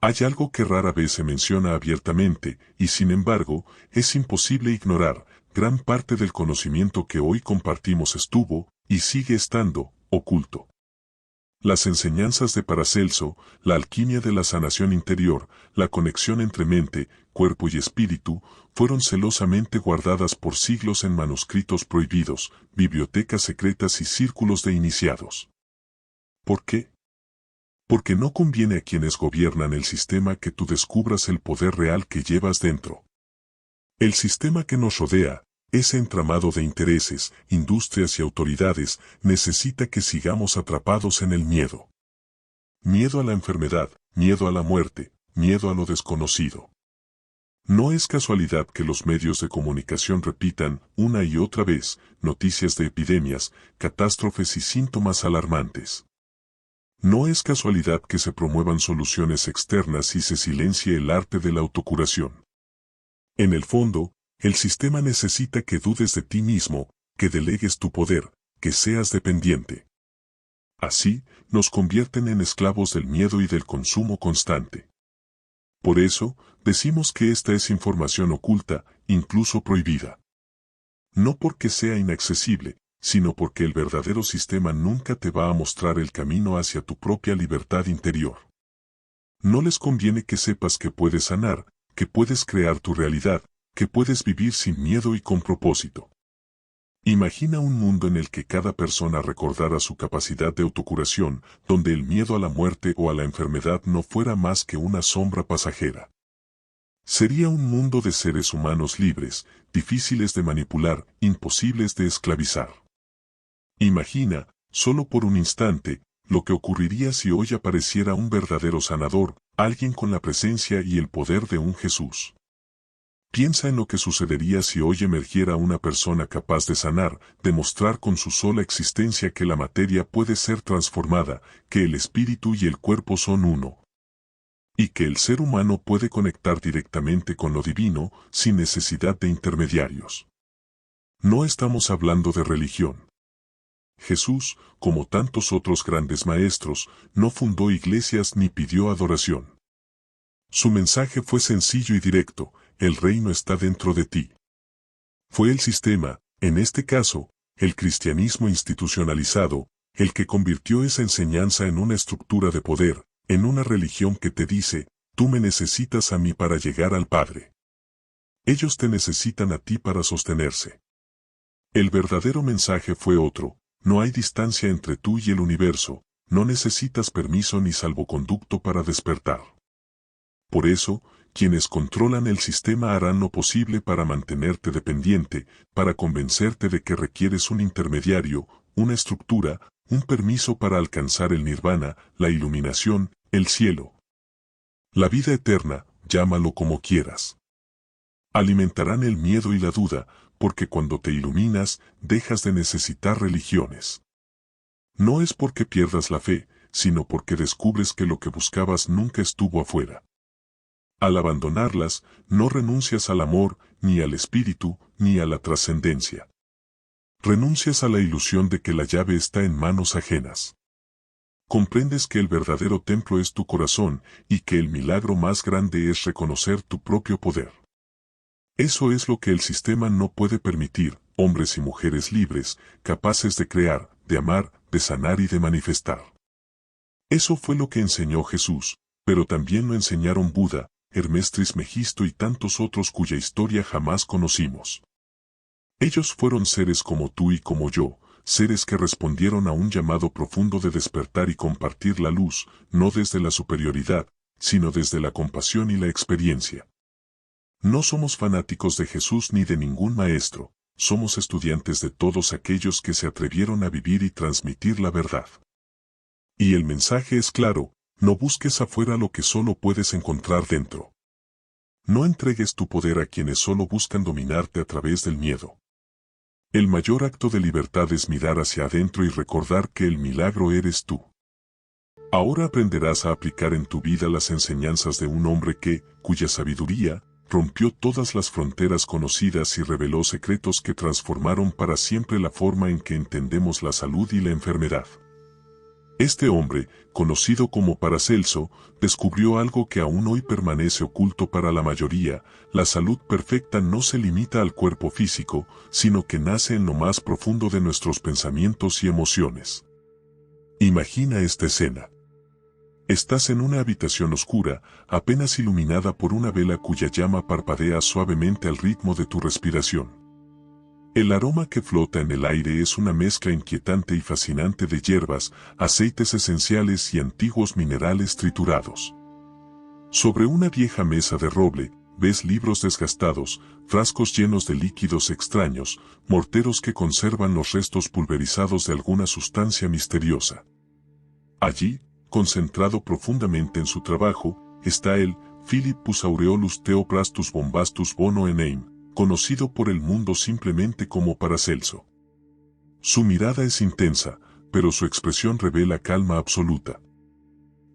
Hay algo que rara vez se menciona abiertamente, y sin embargo, es imposible ignorar, gran parte del conocimiento que hoy compartimos estuvo, y sigue estando, oculto. Las enseñanzas de Paracelso, la alquimia de la sanación interior, la conexión entre mente, cuerpo y espíritu, fueron celosamente guardadas por siglos en manuscritos prohibidos, bibliotecas secretas y círculos de iniciados. ¿Por qué? Porque no conviene a quienes gobiernan el sistema que tú descubras el poder real que llevas dentro. El sistema que nos rodea, ese entramado de intereses, industrias y autoridades, necesita que sigamos atrapados en el miedo. Miedo a la enfermedad, miedo a la muerte, miedo a lo desconocido. No es casualidad que los medios de comunicación repitan, una y otra vez, noticias de epidemias, catástrofes y síntomas alarmantes. No es casualidad que se promuevan soluciones externas y se silencie el arte de la autocuración. En el fondo, el sistema necesita que dudes de ti mismo, que delegues tu poder, que seas dependiente. Así, nos convierten en esclavos del miedo y del consumo constante. Por eso, decimos que esta es información oculta, incluso prohibida. No porque sea inaccesible, sino porque el verdadero sistema nunca te va a mostrar el camino hacia tu propia libertad interior. No les conviene que sepas que puedes sanar, que puedes crear tu realidad, que puedes vivir sin miedo y con propósito. Imagina un mundo en el que cada persona recordara su capacidad de autocuración, donde el miedo a la muerte o a la enfermedad no fuera más que una sombra pasajera. Sería un mundo de seres humanos libres, difíciles de manipular, imposibles de esclavizar. Imagina, solo por un instante, lo que ocurriría si hoy apareciera un verdadero sanador, alguien con la presencia y el poder de un Jesús. Piensa en lo que sucedería si hoy emergiera una persona capaz de sanar, demostrar con su sola existencia que la materia puede ser transformada, que el espíritu y el cuerpo son uno. Y que el ser humano puede conectar directamente con lo divino, sin necesidad de intermediarios. No estamos hablando de religión. Jesús, como tantos otros grandes maestros, no fundó iglesias ni pidió adoración. Su mensaje fue sencillo y directo: el reino está dentro de ti. Fue el sistema, en este caso, el cristianismo institucionalizado, el que convirtió esa enseñanza en una estructura de poder, en una religión que te dice, tú me necesitas a mí para llegar al Padre. Ellos te necesitan a ti para sostenerse. El verdadero mensaje fue otro: no hay distancia entre tú y el universo, no necesitas permiso ni salvoconducto para despertar. Por eso, quienes controlan el sistema harán lo posible para mantenerte dependiente, para convencerte de que requieres un intermediario, una estructura, un permiso para alcanzar el nirvana, la iluminación, el cielo. La vida eterna, llámalo como quieras. Alimentarán el miedo y la duda, porque cuando te iluminas, dejas de necesitar religiones. No es porque pierdas la fe, sino porque descubres que lo que buscabas nunca estuvo afuera. Al abandonarlas, no renuncias al amor, ni al espíritu, ni a la trascendencia. Renuncias a la ilusión de que la llave está en manos ajenas. Comprendes que el verdadero templo es tu corazón, y que el milagro más grande es reconocer tu propio poder. Eso es lo que el sistema no puede permitir: hombres y mujeres libres, capaces de crear, de amar, de sanar y de manifestar. Eso fue lo que enseñó Jesús, pero también lo enseñaron Buda, Hermes Trismegisto y tantos otros cuya historia jamás conocimos. Ellos fueron seres como tú y como yo, seres que respondieron a un llamado profundo de despertar y compartir la luz, no desde la superioridad, sino desde la compasión y la experiencia. No somos fanáticos de Jesús ni de ningún maestro, somos estudiantes de todos aquellos que se atrevieron a vivir y transmitir la verdad. Y el mensaje es claro: no busques afuera lo que solo puedes encontrar dentro. No entregues tu poder a quienes solo buscan dominarte a través del miedo. El mayor acto de libertad es mirar hacia adentro y recordar que el milagro eres tú. Ahora aprenderás a aplicar en tu vida las enseñanzas de un hombre cuya sabiduría, rompió todas las fronteras conocidas y reveló secretos que transformaron para siempre la forma en que entendemos la salud y la enfermedad. Este hombre, conocido como Paracelso, descubrió algo que aún hoy permanece oculto para la mayoría: la salud perfecta no se limita al cuerpo físico, sino que nace en lo más profundo de nuestros pensamientos y emociones. Imagina esta escena. Estás en una habitación oscura, apenas iluminada por una vela cuya llama parpadea suavemente al ritmo de tu respiración. El aroma que flota en el aire es una mezcla inquietante y fascinante de hierbas, aceites esenciales y antiguos minerales triturados. Sobre una vieja mesa de roble, ves libros desgastados, frascos llenos de líquidos extraños, morteros que conservan los restos pulverizados de alguna sustancia misteriosa. Allí, concentrado profundamente en su trabajo, está él, Philippus Aureolus Theophrastus Bombastus Bono Eneim, conocido por el mundo simplemente como Paracelso. Su mirada es intensa, pero su expresión revela calma absoluta.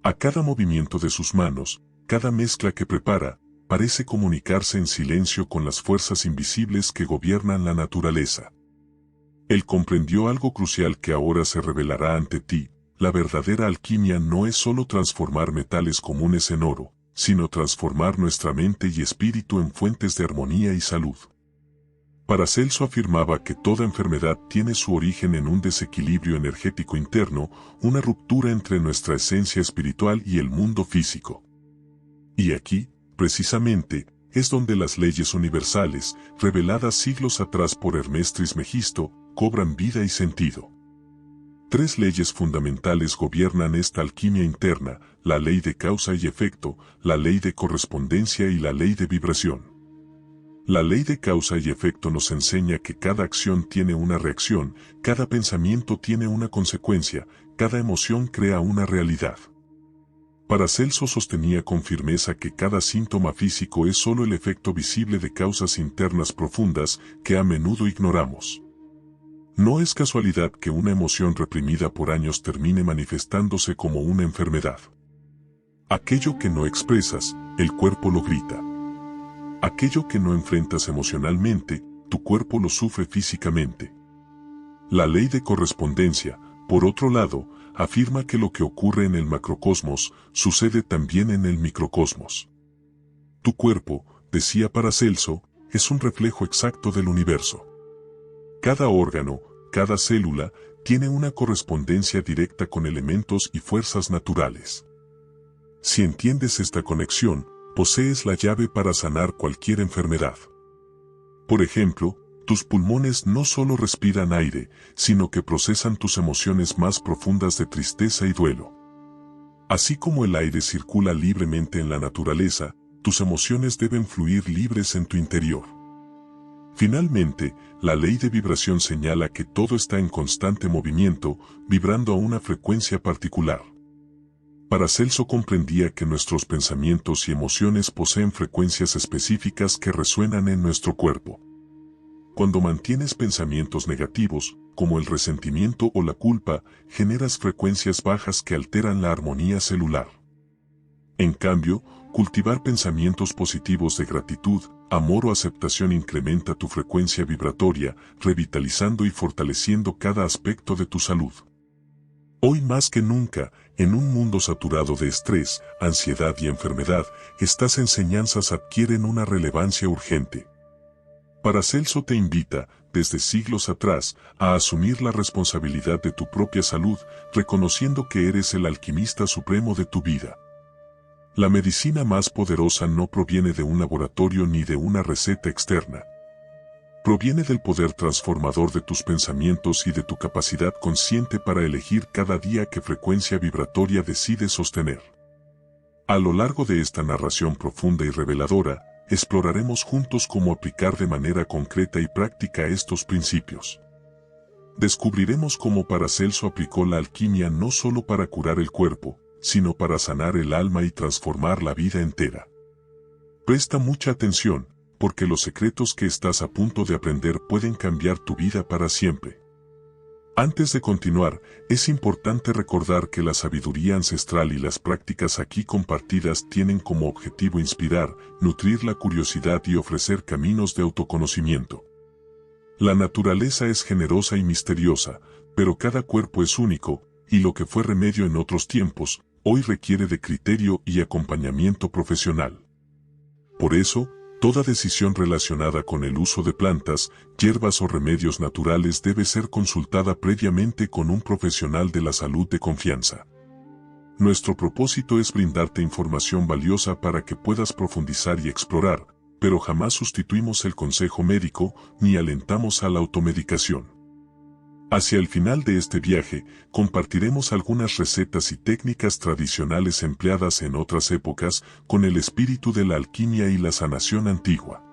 A cada movimiento de sus manos, cada mezcla que prepara, parece comunicarse en silencio con las fuerzas invisibles que gobiernan la naturaleza. Él comprendió algo crucial que ahora se revelará ante ti: la verdadera alquimia no es solo transformar metales comunes en oro, sino transformar nuestra mente y espíritu en fuentes de armonía y salud. Paracelso afirmaba que toda enfermedad tiene su origen en un desequilibrio energético interno, una ruptura entre nuestra esencia espiritual y el mundo físico. Y aquí, precisamente, es donde las leyes universales, reveladas siglos atrás por Hermes Trismegisto, cobran vida y sentido. Tres leyes fundamentales gobiernan esta alquimia interna: la ley de causa y efecto, la ley de correspondencia y la ley de vibración. La ley de causa y efecto nos enseña que cada acción tiene una reacción, cada pensamiento tiene una consecuencia, cada emoción crea una realidad. Paracelso sostenía con firmeza que cada síntoma físico es solo el efecto visible de causas internas profundas que a menudo ignoramos. No es casualidad que una emoción reprimida por años termine manifestándose como una enfermedad. Aquello que no expresas, el cuerpo lo grita. Aquello que no enfrentas emocionalmente, tu cuerpo lo sufre físicamente. La ley de correspondencia, por otro lado, afirma que lo que ocurre en el macrocosmos, sucede también en el microcosmos. Tu cuerpo, decía Paracelso, es un reflejo exacto del universo. Cada órgano, cada célula, tiene una correspondencia directa con elementos y fuerzas naturales. Si entiendes esta conexión, posees la llave para sanar cualquier enfermedad. Por ejemplo, tus pulmones no solo respiran aire, sino que procesan tus emociones más profundas de tristeza y duelo. Así como el aire circula libremente en la naturaleza, tus emociones deben fluir libres en tu interior. Finalmente, la ley de vibración señala que todo está en constante movimiento, vibrando a una frecuencia particular. Paracelso comprendía que nuestros pensamientos y emociones poseen frecuencias específicas que resuenan en nuestro cuerpo. Cuando mantienes pensamientos negativos, como el resentimiento o la culpa, generas frecuencias bajas que alteran la armonía celular. En cambio, cultivar pensamientos positivos de gratitud, amor o aceptación incrementa tu frecuencia vibratoria, revitalizando y fortaleciendo cada aspecto de tu salud. Hoy más que nunca, en un mundo saturado de estrés, ansiedad y enfermedad, estas enseñanzas adquieren una relevancia urgente. Paracelso te invita, desde siglos atrás, a asumir la responsabilidad de tu propia salud, reconociendo que eres el alquimista supremo de tu vida. La medicina más poderosa no proviene de un laboratorio ni de una receta externa. Proviene del poder transformador de tus pensamientos y de tu capacidad consciente para elegir cada día qué frecuencia vibratoria decides sostener. A lo largo de esta narración profunda y reveladora, exploraremos juntos cómo aplicar de manera concreta y práctica estos principios. Descubriremos cómo Paracelso aplicó la alquimia no solo para curar el cuerpo, sino para sanar el alma y transformar la vida entera. Presta mucha atención, porque los secretos que estás a punto de aprender pueden cambiar tu vida para siempre. Antes de continuar, es importante recordar que la sabiduría ancestral y las prácticas aquí compartidas tienen como objetivo inspirar, nutrir la curiosidad y ofrecer caminos de autoconocimiento. La naturaleza es generosa y misteriosa, pero cada cuerpo es único, y lo que fue remedio en otros tiempos, hoy requiere de criterio y acompañamiento profesional. Por eso, toda decisión relacionada con el uso de plantas, hierbas o remedios naturales debe ser consultada previamente con un profesional de la salud de confianza. Nuestro propósito es brindarte información valiosa para que puedas profundizar y explorar, pero jamás sustituimos el consejo médico ni alentamos a la automedicación. Hacia el final de este viaje, compartiremos algunas recetas y técnicas tradicionales empleadas en otras épocas con el espíritu de la alquimia y la sanación antigua.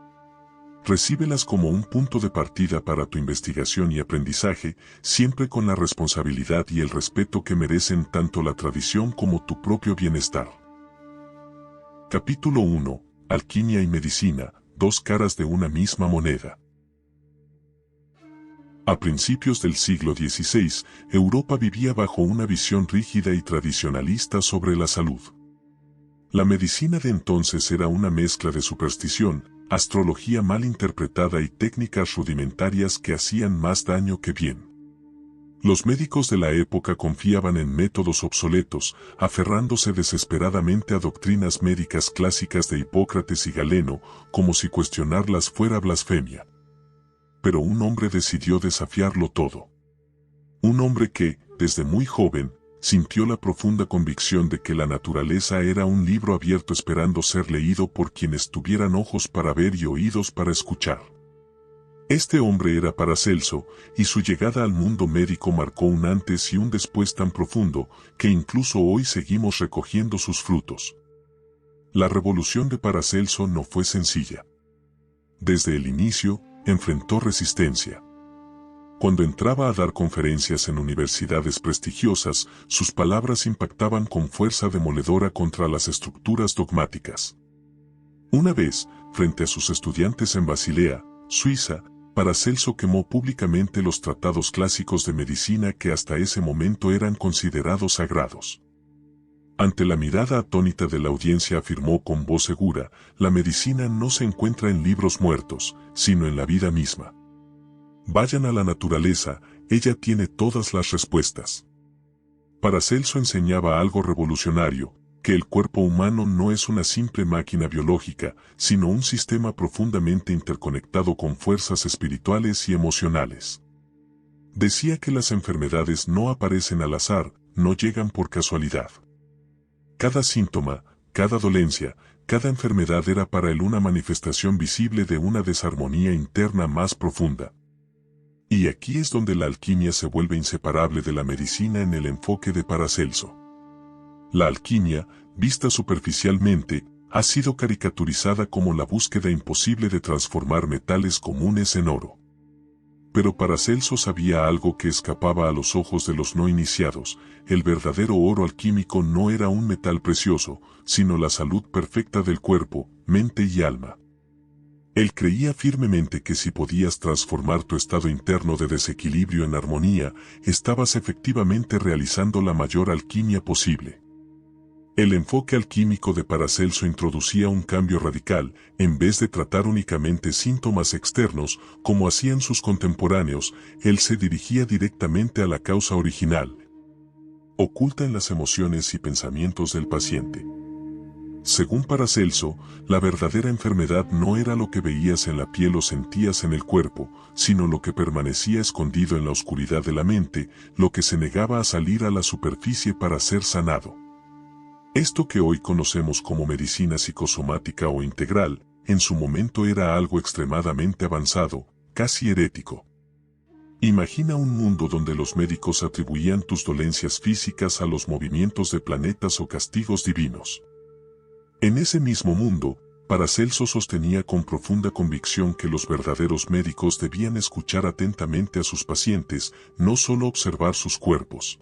Recíbelas como un punto de partida para tu investigación y aprendizaje, siempre con la responsabilidad y el respeto que merecen tanto la tradición como tu propio bienestar. Capítulo 1. Alquimia y medicina, dos caras de una misma moneda. A principios del siglo XVI, Europa vivía bajo una visión rígida y tradicionalista sobre la salud. La medicina de entonces era una mezcla de superstición, astrología mal interpretada y técnicas rudimentarias que hacían más daño que bien. Los médicos de la época confiaban en métodos obsoletos, aferrándose desesperadamente a doctrinas médicas clásicas de Hipócrates y Galeno, como si cuestionarlas fuera blasfemia. Pero un hombre decidió desafiarlo todo. Un hombre que, desde muy joven, sintió la profunda convicción de que la naturaleza era un libro abierto esperando ser leído por quienes tuvieran ojos para ver y oídos para escuchar. Este hombre era Paracelso, y su llegada al mundo médico marcó un antes y un después tan profundo, que incluso hoy seguimos recogiendo sus frutos. La revolución de Paracelso no fue sencilla. Desde el inicio, enfrentó resistencia. Cuando entraba a dar conferencias en universidades prestigiosas, sus palabras impactaban con fuerza demoledora contra las estructuras dogmáticas. Una vez, frente a sus estudiantes en Basilea, Suiza, Paracelso quemó públicamente los tratados clásicos de medicina que hasta ese momento eran considerados sagrados. Ante la mirada atónita de la audiencia afirmó con voz segura, la medicina no se encuentra en libros muertos, sino en la vida misma. Vayan a la naturaleza, ella tiene todas las respuestas. Paracelso enseñaba algo revolucionario, que el cuerpo humano no es una simple máquina biológica, sino un sistema profundamente interconectado con fuerzas espirituales y emocionales. Decía que las enfermedades no aparecen al azar, no llegan por casualidad. Cada síntoma, cada dolencia, cada enfermedad era para él una manifestación visible de una desarmonía interna más profunda. Y aquí es donde la alquimia se vuelve inseparable de la medicina en el enfoque de Paracelso. La alquimia, vista superficialmente, ha sido caricaturizada como la búsqueda imposible de transformar metales comunes en oro. Pero Paracelso sabía algo que escapaba a los ojos de los no iniciados: el verdadero oro alquímico no era un metal precioso, sino la salud perfecta del cuerpo, mente y alma. Él creía firmemente que si podías transformar tu estado interno de desequilibrio en armonía, estabas efectivamente realizando la mayor alquimia posible. El enfoque alquímico de Paracelso introducía un cambio radical. En vez de tratar únicamente síntomas externos, como hacían sus contemporáneos, él se dirigía directamente a la causa original, oculta en las emociones y pensamientos del paciente. Según Paracelso, la verdadera enfermedad no era lo que veías en la piel o sentías en el cuerpo, sino lo que permanecía escondido en la oscuridad de la mente, lo que se negaba a salir a la superficie para ser sanado. Esto que hoy conocemos como medicina psicosomática o integral, en su momento era algo extremadamente avanzado, casi herético. Imagina un mundo donde los médicos atribuían tus dolencias físicas a los movimientos de planetas o castigos divinos. En ese mismo mundo, Paracelso sostenía con profunda convicción que los verdaderos médicos debían escuchar atentamente a sus pacientes, no solo observar sus cuerpos.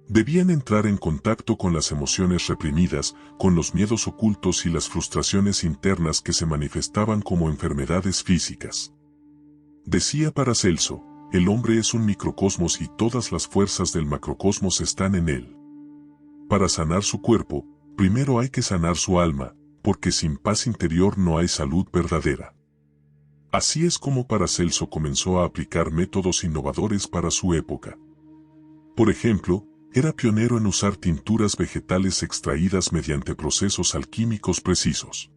Debían entrar en contacto con las emociones reprimidas, con los miedos ocultos y las frustraciones internas que se manifestaban como enfermedades físicas. Decía Paracelso, el hombre es un microcosmos y todas las fuerzas del macrocosmos están en él. Para sanar su cuerpo, primero hay que sanar su alma, porque sin paz interior no hay salud verdadera. Así es como Paracelso comenzó a aplicar métodos innovadores para su época. Por ejemplo, Era pionero en usar tinturas vegetales extraídas mediante procesos alquímicos precisos.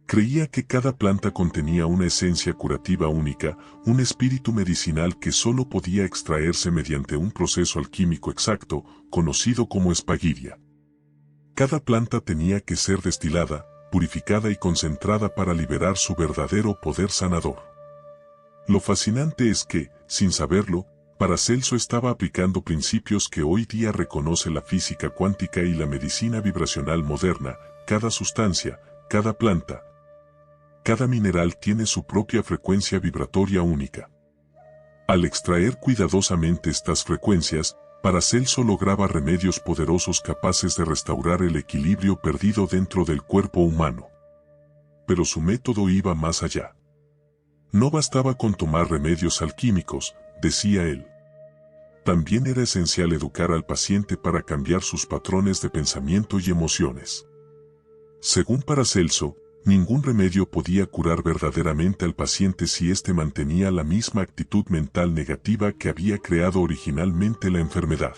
Creía que cada planta contenía una esencia curativa única, un espíritu medicinal que solo podía extraerse mediante un proceso alquímico exacto, conocido como espaguiria. Cada planta tenía que ser destilada, purificada y concentrada para liberar su verdadero poder sanador. Lo fascinante es que, sin saberlo, Paracelso estaba aplicando principios que hoy día reconoce la física cuántica y la medicina vibracional moderna. Cada sustancia, cada planta, cada mineral tiene su propia frecuencia vibratoria única. Al extraer cuidadosamente estas frecuencias, Paracelso lograba remedios poderosos capaces de restaurar el equilibrio perdido dentro del cuerpo humano. Pero su método iba más allá. No bastaba con tomar remedios alquímicos, decía él. También era esencial educar al paciente para cambiar sus patrones de pensamiento y emociones. Según Paracelso, ningún remedio podía curar verdaderamente al paciente si éste mantenía la misma actitud mental negativa que había creado originalmente la enfermedad.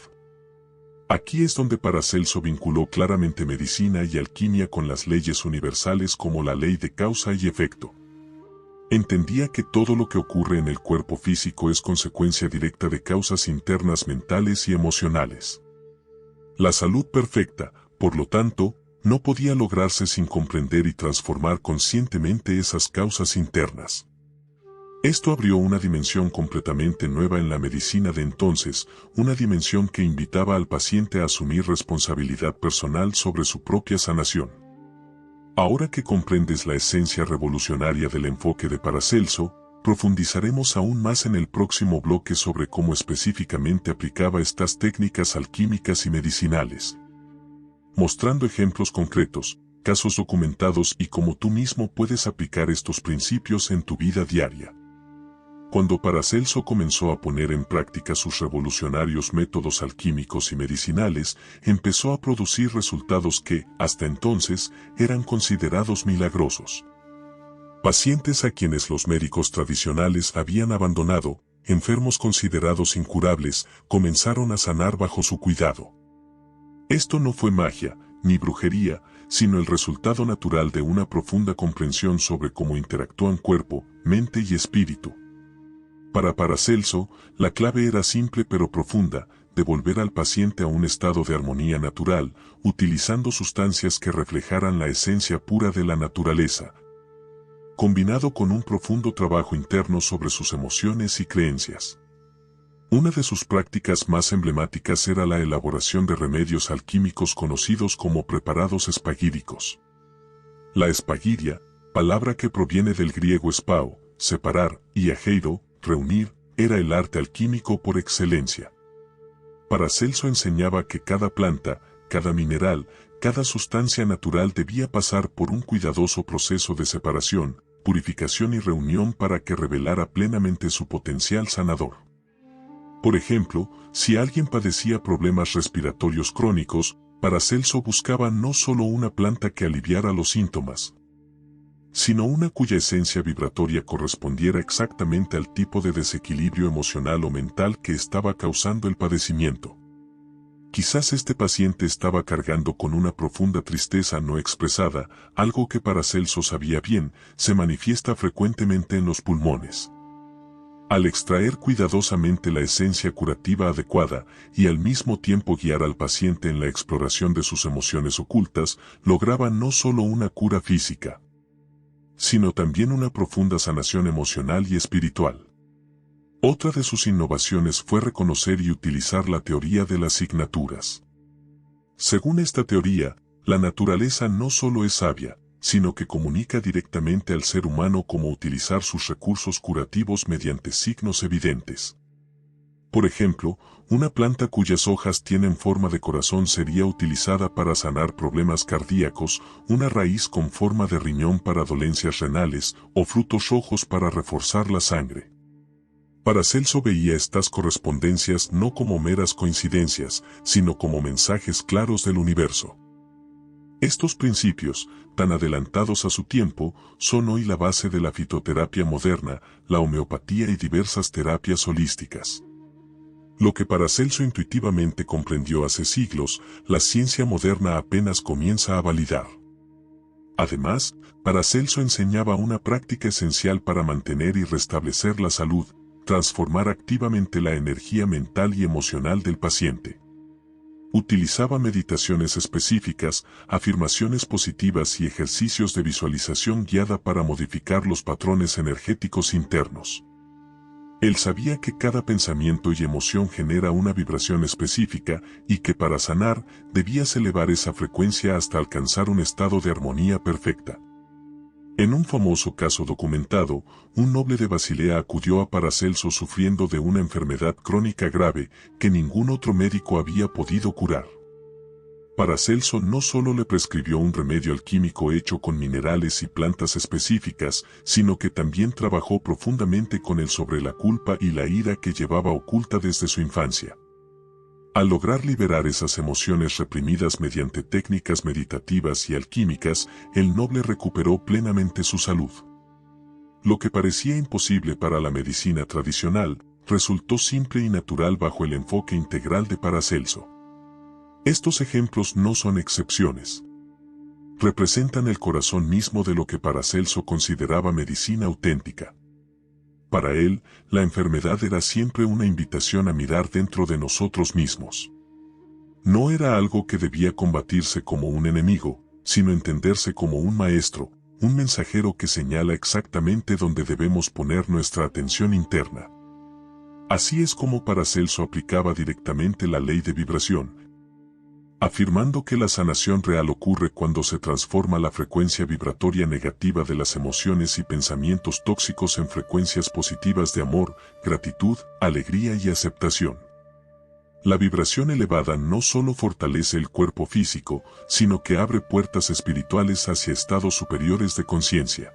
Aquí es donde Paracelso vinculó claramente medicina y alquimia con las leyes universales como la ley de causa y efecto. Entendía que todo lo que ocurre en el cuerpo físico es consecuencia directa de causas internas mentales y emocionales. La salud perfecta, por lo tanto, no podía lograrse sin comprender y transformar conscientemente esas causas internas. Esto abrió una dimensión completamente nueva en la medicina de entonces, una dimensión que invitaba al paciente a asumir responsabilidad personal sobre su propia sanación. Ahora que comprendes la esencia revolucionaria del enfoque de Paracelso, profundizaremos aún más en el próximo bloque sobre cómo específicamente aplicaba estas técnicas alquímicas y medicinales, mostrando ejemplos concretos, casos documentados y cómo tú mismo puedes aplicar estos principios en tu vida diaria. Cuando Paracelso comenzó a poner en práctica sus revolucionarios métodos alquímicos y medicinales, empezó a producir resultados que, hasta entonces, eran considerados milagrosos. Pacientes a quienes los médicos tradicionales habían abandonado, enfermos considerados incurables, comenzaron a sanar bajo su cuidado. Esto no fue magia, ni brujería, sino el resultado natural de una profunda comprensión sobre cómo interactúan cuerpo, mente y espíritu. Para Paracelso, la clave era simple pero profunda, devolver al paciente a un estado de armonía natural, utilizando sustancias que reflejaran la esencia pura de la naturaleza, combinado con un profundo trabajo interno sobre sus emociones y creencias. Una de sus prácticas más emblemáticas era la elaboración de remedios alquímicos conocidos como preparados espaguíricos. La espaguiria, palabra que proviene del griego spao, separar, y ageiro, reunir, era el arte alquímico por excelencia. Paracelso enseñaba que cada planta, cada mineral, cada sustancia natural debía pasar por un cuidadoso proceso de separación, purificación y reunión para que revelara plenamente su potencial sanador. Por ejemplo, si alguien padecía problemas respiratorios crónicos, Paracelso buscaba no solo una planta que aliviara los síntomas, sino una cuya esencia vibratoria correspondiera exactamente al tipo de desequilibrio emocional o mental que estaba causando el padecimiento. Quizás este paciente estaba cargando con una profunda tristeza no expresada, algo que Paracelso sabía bien, se manifiesta frecuentemente en los pulmones. Al extraer cuidadosamente la esencia curativa adecuada y al mismo tiempo guiar al paciente en la exploración de sus emociones ocultas, lograba no solo una cura física, sino también una profunda sanación emocional y espiritual. Otra de sus innovaciones fue reconocer y utilizar la teoría de las signaturas. Según esta teoría, la naturaleza no solo es sabia, sino que comunica directamente al ser humano cómo utilizar sus recursos curativos mediante signos evidentes. Por ejemplo, una planta cuyas hojas tienen forma de corazón sería utilizada para sanar problemas cardíacos, una raíz con forma de riñón para dolencias renales, o frutos rojos para reforzar la sangre. Paracelso veía estas correspondencias no como meras coincidencias, sino como mensajes claros del universo. Estos principios, tan adelantados a su tiempo, son hoy la base de la fitoterapia moderna, la homeopatía y diversas terapias holísticas. Lo que Paracelso intuitivamente comprendió hace siglos, la ciencia moderna apenas comienza a validar. Además, Paracelso enseñaba una práctica esencial para mantener y restablecer la salud, transformar activamente la energía mental y emocional del paciente. Utilizaba meditaciones específicas, afirmaciones positivas y ejercicios de visualización guiada para modificar los patrones energéticos internos. Él sabía que cada pensamiento y emoción genera una vibración específica y que para sanar debías elevar esa frecuencia hasta alcanzar un estado de armonía perfecta. En un famoso caso documentado, un noble de Basilea acudió a Paracelso sufriendo de una enfermedad crónica grave que ningún otro médico había podido curar. Paracelso no solo le prescribió un remedio alquímico hecho con minerales y plantas específicas, sino que también trabajó profundamente con él sobre la culpa y la ira que llevaba oculta desde su infancia. Al lograr liberar esas emociones reprimidas mediante técnicas meditativas y alquímicas, el noble recuperó plenamente su salud. Lo que parecía imposible para la medicina tradicional, resultó simple y natural bajo el enfoque integral de Paracelso. Estos ejemplos no son excepciones. Representan el corazón mismo de lo que Paracelso consideraba medicina auténtica. Para él, la enfermedad era siempre una invitación a mirar dentro de nosotros mismos. No era algo que debía combatirse como un enemigo, sino entenderse como un maestro, un mensajero que señala exactamente dónde debemos poner nuestra atención interna. Así es como Paracelso aplicaba directamente la ley de vibración, afirmando que la sanación real ocurre cuando se transforma la frecuencia vibratoria negativa de las emociones y pensamientos tóxicos en frecuencias positivas de amor, gratitud, alegría y aceptación. La vibración elevada no solo fortalece el cuerpo físico, sino que abre puertas espirituales hacia estados superiores de conciencia.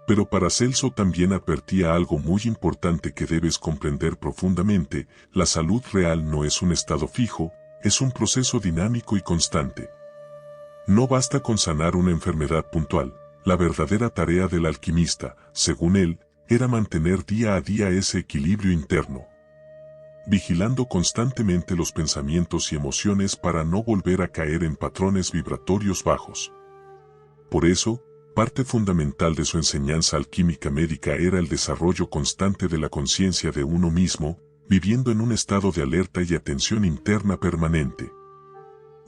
Pero Paracelso también advertía algo muy importante que debes comprender profundamente: la salud real no es un estado fijo, es un proceso dinámico y constante. No basta con sanar una enfermedad puntual. La verdadera tarea del alquimista, según él, era mantener día a día ese equilibrio interno, vigilando constantemente los pensamientos y emociones para no volver a caer en patrones vibratorios bajos. Por eso, parte fundamental de su enseñanza alquímica médica era el desarrollo constante de la conciencia de uno mismo, viviendo en un estado de alerta y atención interna permanente.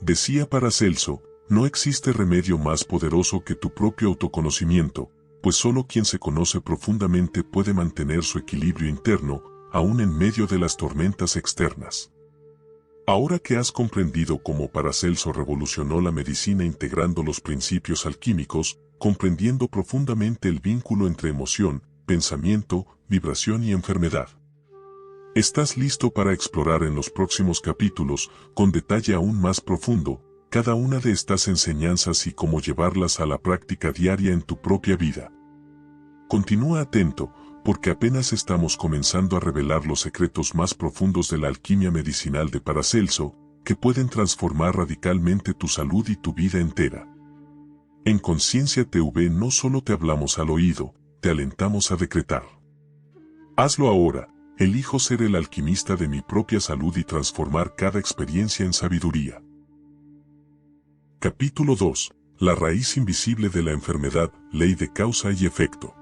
Decía Paracelso, no existe remedio más poderoso que tu propio autoconocimiento, pues solo quien se conoce profundamente puede mantener su equilibrio interno, aún en medio de las tormentas externas. Ahora que has comprendido cómo Paracelso revolucionó la medicina integrando los principios alquímicos, comprendiendo profundamente el vínculo entre emoción, pensamiento, vibración y enfermedad, estás listo para explorar en los próximos capítulos, con detalle aún más profundo, cada una de estas enseñanzas y cómo llevarlas a la práctica diaria en tu propia vida. Continúa atento, porque apenas estamos comenzando a revelar los secretos más profundos de la alquimia medicinal de Paracelso, que pueden transformar radicalmente tu salud y tu vida entera. En Conciencia TV no solo te hablamos al oído, te alentamos a decretar. Hazlo ahora. Elijo ser el alquimista de mi propia salud y transformar cada experiencia en sabiduría. Capítulo 2. La raíz invisible de la enfermedad, ley de causa y efecto.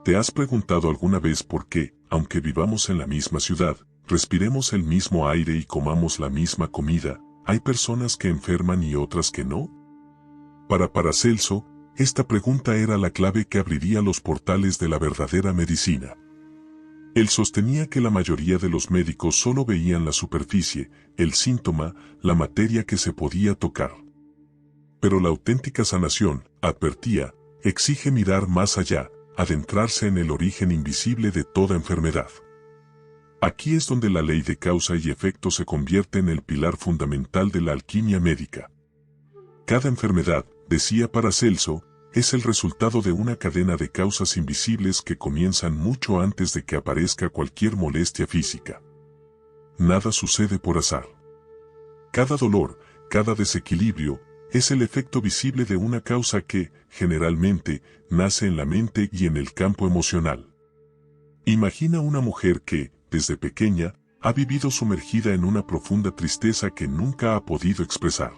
¿Te has preguntado alguna vez por qué, aunque vivamos en la misma ciudad, respiremos el mismo aire y comamos la misma comida, hay personas que enferman y otras que no? Para Paracelso, esta pregunta era la clave que abriría los portales de la verdadera medicina. Él sostenía que la mayoría de los médicos solo veían la superficie, el síntoma, la materia que se podía tocar. Pero la auténtica sanación, advertía, exige mirar más allá, adentrarse en el origen invisible de toda enfermedad. Aquí es donde la ley de causa y efecto se convierte en el pilar fundamental de la alquimia médica. Cada enfermedad, decía Paracelso, es el resultado de una cadena de causas invisibles que comienzan mucho antes de que aparezca cualquier molestia física. Nada sucede por azar. Cada dolor, cada desequilibrio, es el efecto visible de una causa que, generalmente, nace en la mente y en el campo emocional. Imagina una mujer que, desde pequeña, ha vivido sumergida en una profunda tristeza que nunca ha podido expresar.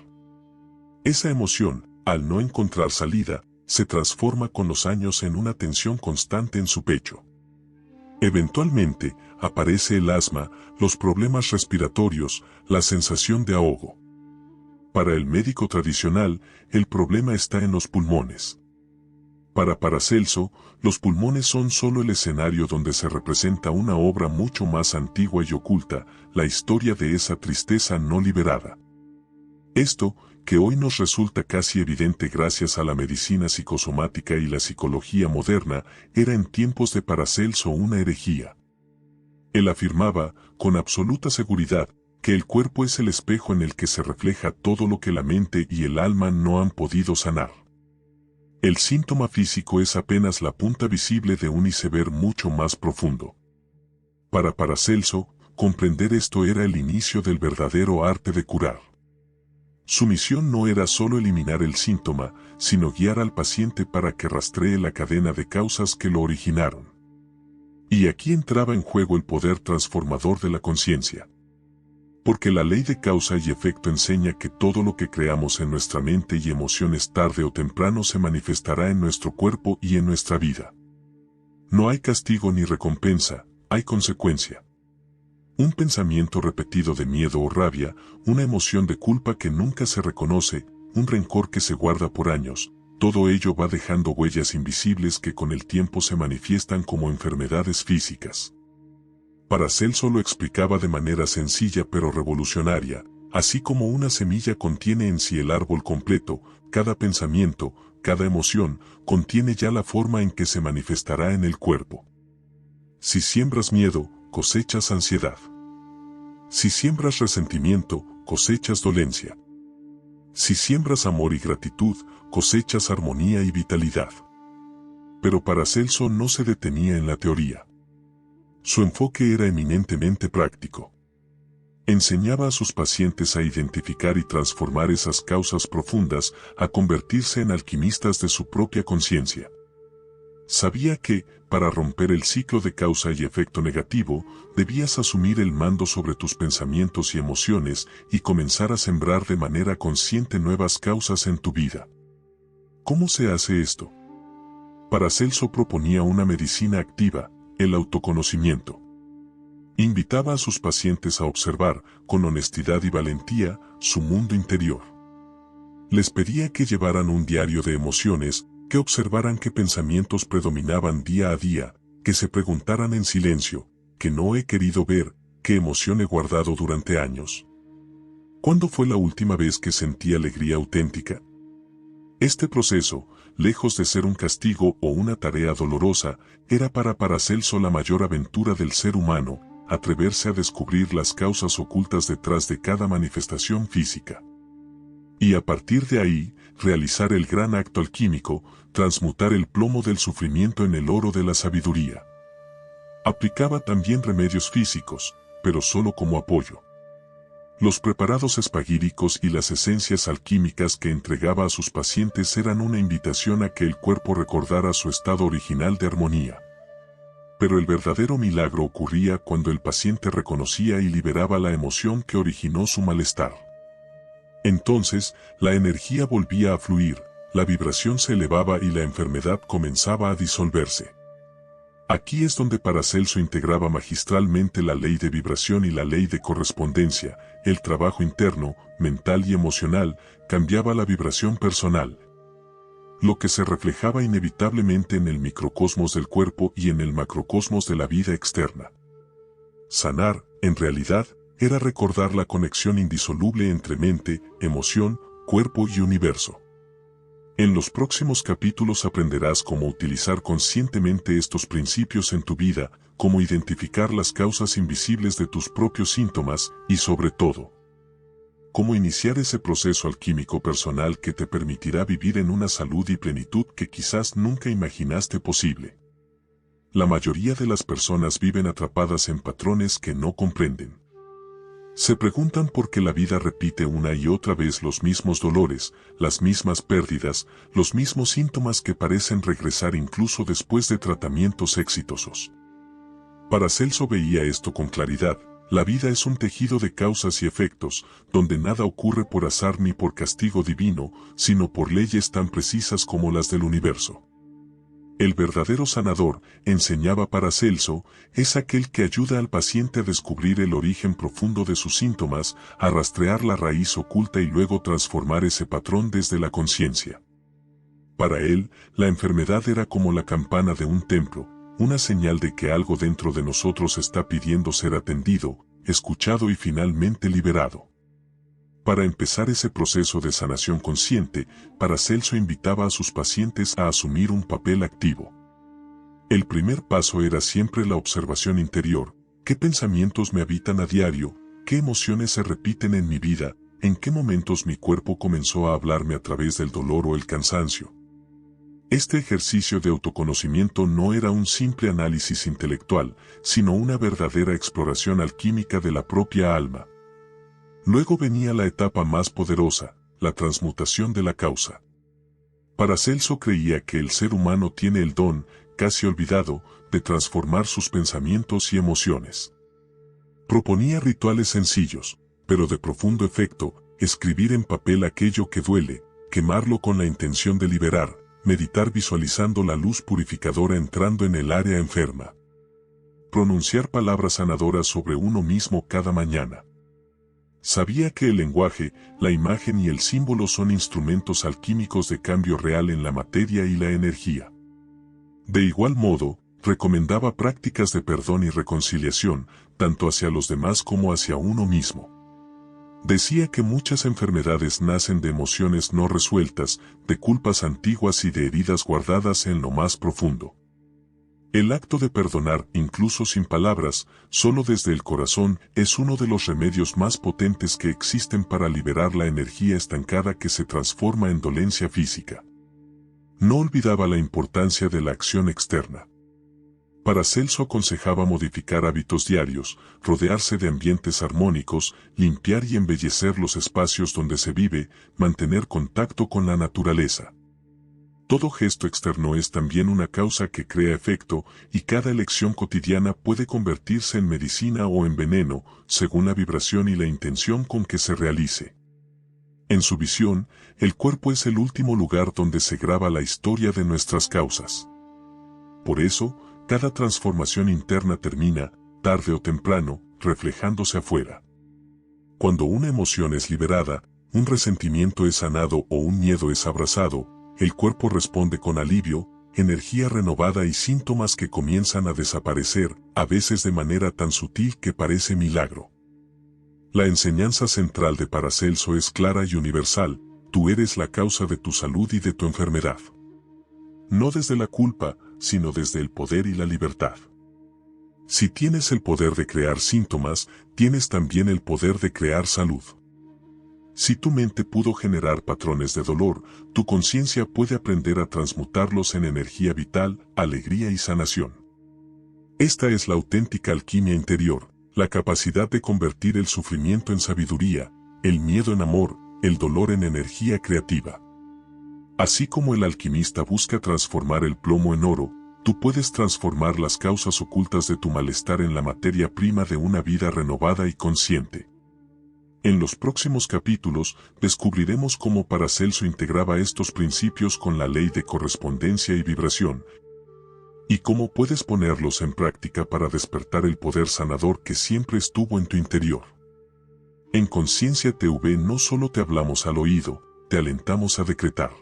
Esa emoción, al no encontrar salida, se transforma con los años en una tensión constante en su pecho. Eventualmente, aparece el asma, los problemas respiratorios, la sensación de ahogo. Para el médico tradicional, el problema está en los pulmones. Para Paracelso, los pulmones son solo el escenario donde se representa una obra mucho más antigua y oculta, la historia de esa tristeza no liberada. Esto, que hoy nos resulta casi evidente gracias a la medicina psicosomática y la psicología moderna, era en tiempos de Paracelso una herejía. Él afirmaba, con absoluta seguridad, que el cuerpo es el espejo en el que se refleja todo lo que la mente y el alma no han podido sanar. El síntoma físico es apenas la punta visible de un iceberg mucho más profundo. Para Paracelso, comprender esto era el inicio del verdadero arte de curar. Su misión no era solo eliminar el síntoma, sino guiar al paciente para que rastree la cadena de causas que lo originaron. Y aquí entraba en juego el poder transformador de la conciencia. Porque la ley de causa y efecto enseña que todo lo que creamos en nuestra mente y emociones tarde o temprano se manifestará en nuestro cuerpo y en nuestra vida. No hay castigo ni recompensa, hay consecuencia. Un pensamiento repetido de miedo o rabia, una emoción de culpa que nunca se reconoce, un rencor que se guarda por años, todo ello va dejando huellas invisibles que con el tiempo se manifiestan como enfermedades físicas. Paracelso lo explicaba de manera sencilla pero revolucionaria, así como una semilla contiene en sí el árbol completo, cada pensamiento, cada emoción, contiene ya la forma en que se manifestará en el cuerpo. Si siembras miedo, cosechas ansiedad. Si siembras resentimiento, cosechas dolencia. Si siembras amor y gratitud, cosechas armonía y vitalidad. Pero Paracelso no se detenía en la teoría. Su enfoque era eminentemente práctico. Enseñaba a sus pacientes a identificar y transformar esas causas profundas, a convertirse en alquimistas de su propia conciencia. Sabía que, para romper el ciclo de causa y efecto negativo, debías asumir el mando sobre tus pensamientos y emociones y comenzar a sembrar de manera consciente nuevas causas en tu vida. ¿Cómo se hace esto? Paracelso proponía una medicina activa, el autoconocimiento. Invitaba a sus pacientes a observar, con honestidad y valentía, su mundo interior. Les pedía que llevaran un diario de emociones, que observaran qué pensamientos predominaban día a día, que se preguntaran en silencio, ¿qué no he querido ver, qué emoción he guardado durante años? ¿Cuándo fue la última vez que sentí alegría auténtica? Este proceso, lejos de ser un castigo o una tarea dolorosa, era para Paracelso la mayor aventura del ser humano, atreverse a descubrir las causas ocultas detrás de cada manifestación física. Y a partir de ahí, realizar el gran acto alquímico, transmutar el plomo del sufrimiento en el oro de la sabiduría. Aplicaba también remedios físicos, pero solo como apoyo. Los preparados espagíricos y las esencias alquímicas que entregaba a sus pacientes eran una invitación a que el cuerpo recordara su estado original de armonía. Pero el verdadero milagro ocurría cuando el paciente reconocía y liberaba la emoción que originó su malestar. Entonces, la energía volvía a fluir, la vibración se elevaba y la enfermedad comenzaba a disolverse. Aquí es donde Paracelso integraba magistralmente la ley de vibración y la ley de correspondencia. El trabajo interno, mental y emocional, cambiaba la vibración personal, lo que se reflejaba inevitablemente en el microcosmos del cuerpo y en el macrocosmos de la vida externa. Sanar, en realidad, era recordar la conexión indisoluble entre mente, emoción, cuerpo y universo. En los próximos capítulos aprenderás cómo utilizar conscientemente estos principios en tu vida, cómo identificar las causas invisibles de tus propios síntomas y, sobre todo, cómo iniciar ese proceso alquímico personal que te permitirá vivir en una salud y plenitud que quizás nunca imaginaste posible. La mayoría de las personas viven atrapadas en patrones que no comprenden. Se preguntan por qué la vida repite una y otra vez los mismos dolores, las mismas pérdidas, los mismos síntomas que parecen regresar incluso después de tratamientos exitosos. Paracelso veía esto con claridad. La vida es un tejido de causas y efectos, donde nada ocurre por azar ni por castigo divino, sino por leyes tan precisas como las del universo. El verdadero sanador, enseñaba Paracelso, es aquel que ayuda al paciente a descubrir el origen profundo de sus síntomas, a rastrear la raíz oculta y luego transformar ese patrón desde la conciencia. Para él, la enfermedad era como la campana de un templo, una señal de que algo dentro de nosotros está pidiendo ser atendido, escuchado y finalmente liberado. Para empezar ese proceso de sanación consciente, Paracelso invitaba a sus pacientes a asumir un papel activo. El primer paso era siempre la observación interior. ¿Qué pensamientos me habitan a diario? ¿Qué emociones se repiten en mi vida? ¿En qué momentos mi cuerpo comenzó a hablarme a través del dolor o el cansancio? Este ejercicio de autoconocimiento no era un simple análisis intelectual, sino una verdadera exploración alquímica de la propia alma. Luego venía la etapa más poderosa, la transmutación de la causa. Paracelso creía que el ser humano tiene el don, casi olvidado, de transformar sus pensamientos y emociones. Proponía rituales sencillos, pero de profundo efecto: escribir en papel aquello que duele, quemarlo con la intención de liberar, meditar visualizando la luz purificadora entrando en el área enferma. Pronunciar palabras sanadoras sobre uno mismo cada mañana. Sabía que el lenguaje, la imagen y el símbolo son instrumentos alquímicos de cambio real en la materia y la energía. De igual modo, recomendaba prácticas de perdón y reconciliación, tanto hacia los demás como hacia uno mismo. Decía que muchas enfermedades nacen de emociones no resueltas, de culpas antiguas y de heridas guardadas en lo más profundo. El acto de perdonar, incluso sin palabras, solo desde el corazón, es uno de los remedios más potentes que existen para liberar la energía estancada que se transforma en dolencia física. No olvidaba la importancia de la acción externa. Paracelso aconsejaba modificar hábitos diarios, rodearse de ambientes armónicos, limpiar y embellecer los espacios donde se vive, mantener contacto con la naturaleza. Todo gesto externo es también una causa que crea efecto, y cada elección cotidiana puede convertirse en medicina o en veneno, según la vibración y la intención con que se realice. En su visión, el cuerpo es el último lugar donde se graba la historia de nuestras causas. Por eso, cada transformación interna termina, tarde o temprano, reflejándose afuera. Cuando una emoción es liberada, un resentimiento es sanado o un miedo es abrazado, el cuerpo responde con alivio, energía renovada y síntomas que comienzan a desaparecer, a veces de manera tan sutil que parece milagro. La enseñanza central de Paracelso es clara y universal: tú eres la causa de tu salud y de tu enfermedad. No desde la culpa, sino desde el poder y la libertad. Si tienes el poder de crear síntomas, tienes también el poder de crear salud. Si tu mente pudo generar patrones de dolor, tu conciencia puede aprender a transmutarlos en energía vital, alegría y sanación. Esta es la auténtica alquimia interior, la capacidad de convertir el sufrimiento en sabiduría, el miedo en amor, el dolor en energía creativa. Así como el alquimista busca transformar el plomo en oro, tú puedes transformar las causas ocultas de tu malestar en la materia prima de una vida renovada y consciente. En los próximos capítulos, descubriremos cómo Paracelso integraba estos principios con la ley de correspondencia y vibración, y cómo puedes ponerlos en práctica para despertar el poder sanador que siempre estuvo en tu interior. En Conciencia TV no solo te hablamos al oído, te alentamos a decretar.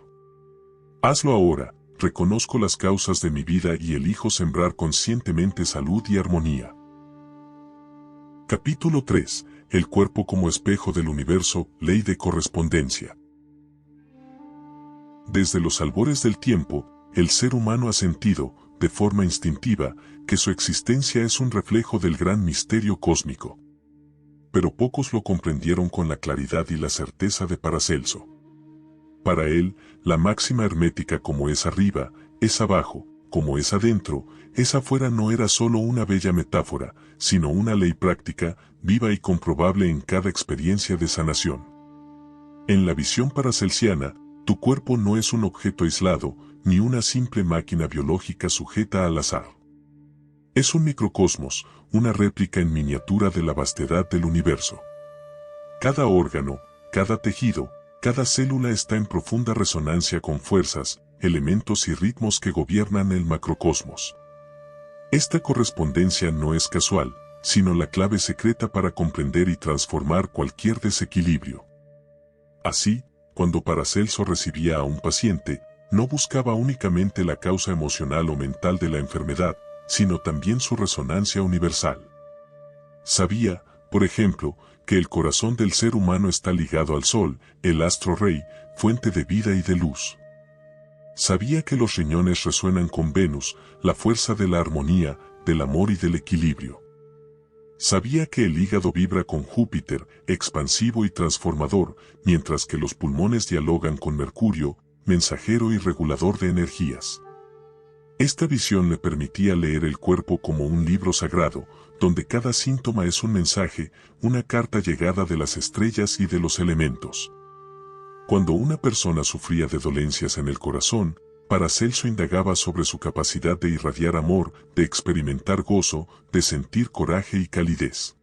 Hazlo ahora: reconozco las causas de mi vida y elijo sembrar conscientemente salud y armonía. Capítulo 3. El cuerpo como espejo del universo, ley de correspondencia. Desde los albores del tiempo, el ser humano ha sentido, de forma instintiva, que su existencia es un reflejo del gran misterio cósmico. Pero pocos lo comprendieron con la claridad y la certeza de Paracelso. Para él, la máxima hermética como es arriba, es abajo, como es adentro, es afuera no era solo una bella metáfora, sino una ley práctica, viva y comprobable en cada experiencia de sanación. En la visión paracelsiana, tu cuerpo no es un objeto aislado, ni una simple máquina biológica sujeta al azar. Es un microcosmos, una réplica en miniatura de la vastedad del universo. Cada órgano, cada tejido, cada célula está en profunda resonancia con fuerzas, elementos y ritmos que gobiernan el macrocosmos. Esta correspondencia no es casual, sino la clave secreta para comprender y transformar cualquier desequilibrio. Así, cuando Paracelso recibía a un paciente, no buscaba únicamente la causa emocional o mental de la enfermedad, sino también su resonancia universal. Sabía, por ejemplo, que el corazón del ser humano está ligado al Sol, el astro rey, fuente de vida y de luz. Sabía que los riñones resuenan con Venus, la fuerza de la armonía, del amor y del equilibrio. Sabía que el hígado vibra con Júpiter, expansivo y transformador, mientras que los pulmones dialogan con Mercurio, mensajero y regulador de energías. Esta visión le permitía leer el cuerpo como un libro sagrado, donde cada síntoma es un mensaje, una carta llegada de las estrellas y de los elementos. Cuando una persona sufría de dolencias en el corazón, Paracelso indagaba sobre su capacidad de irradiar amor, de experimentar gozo, de sentir coraje y calidez.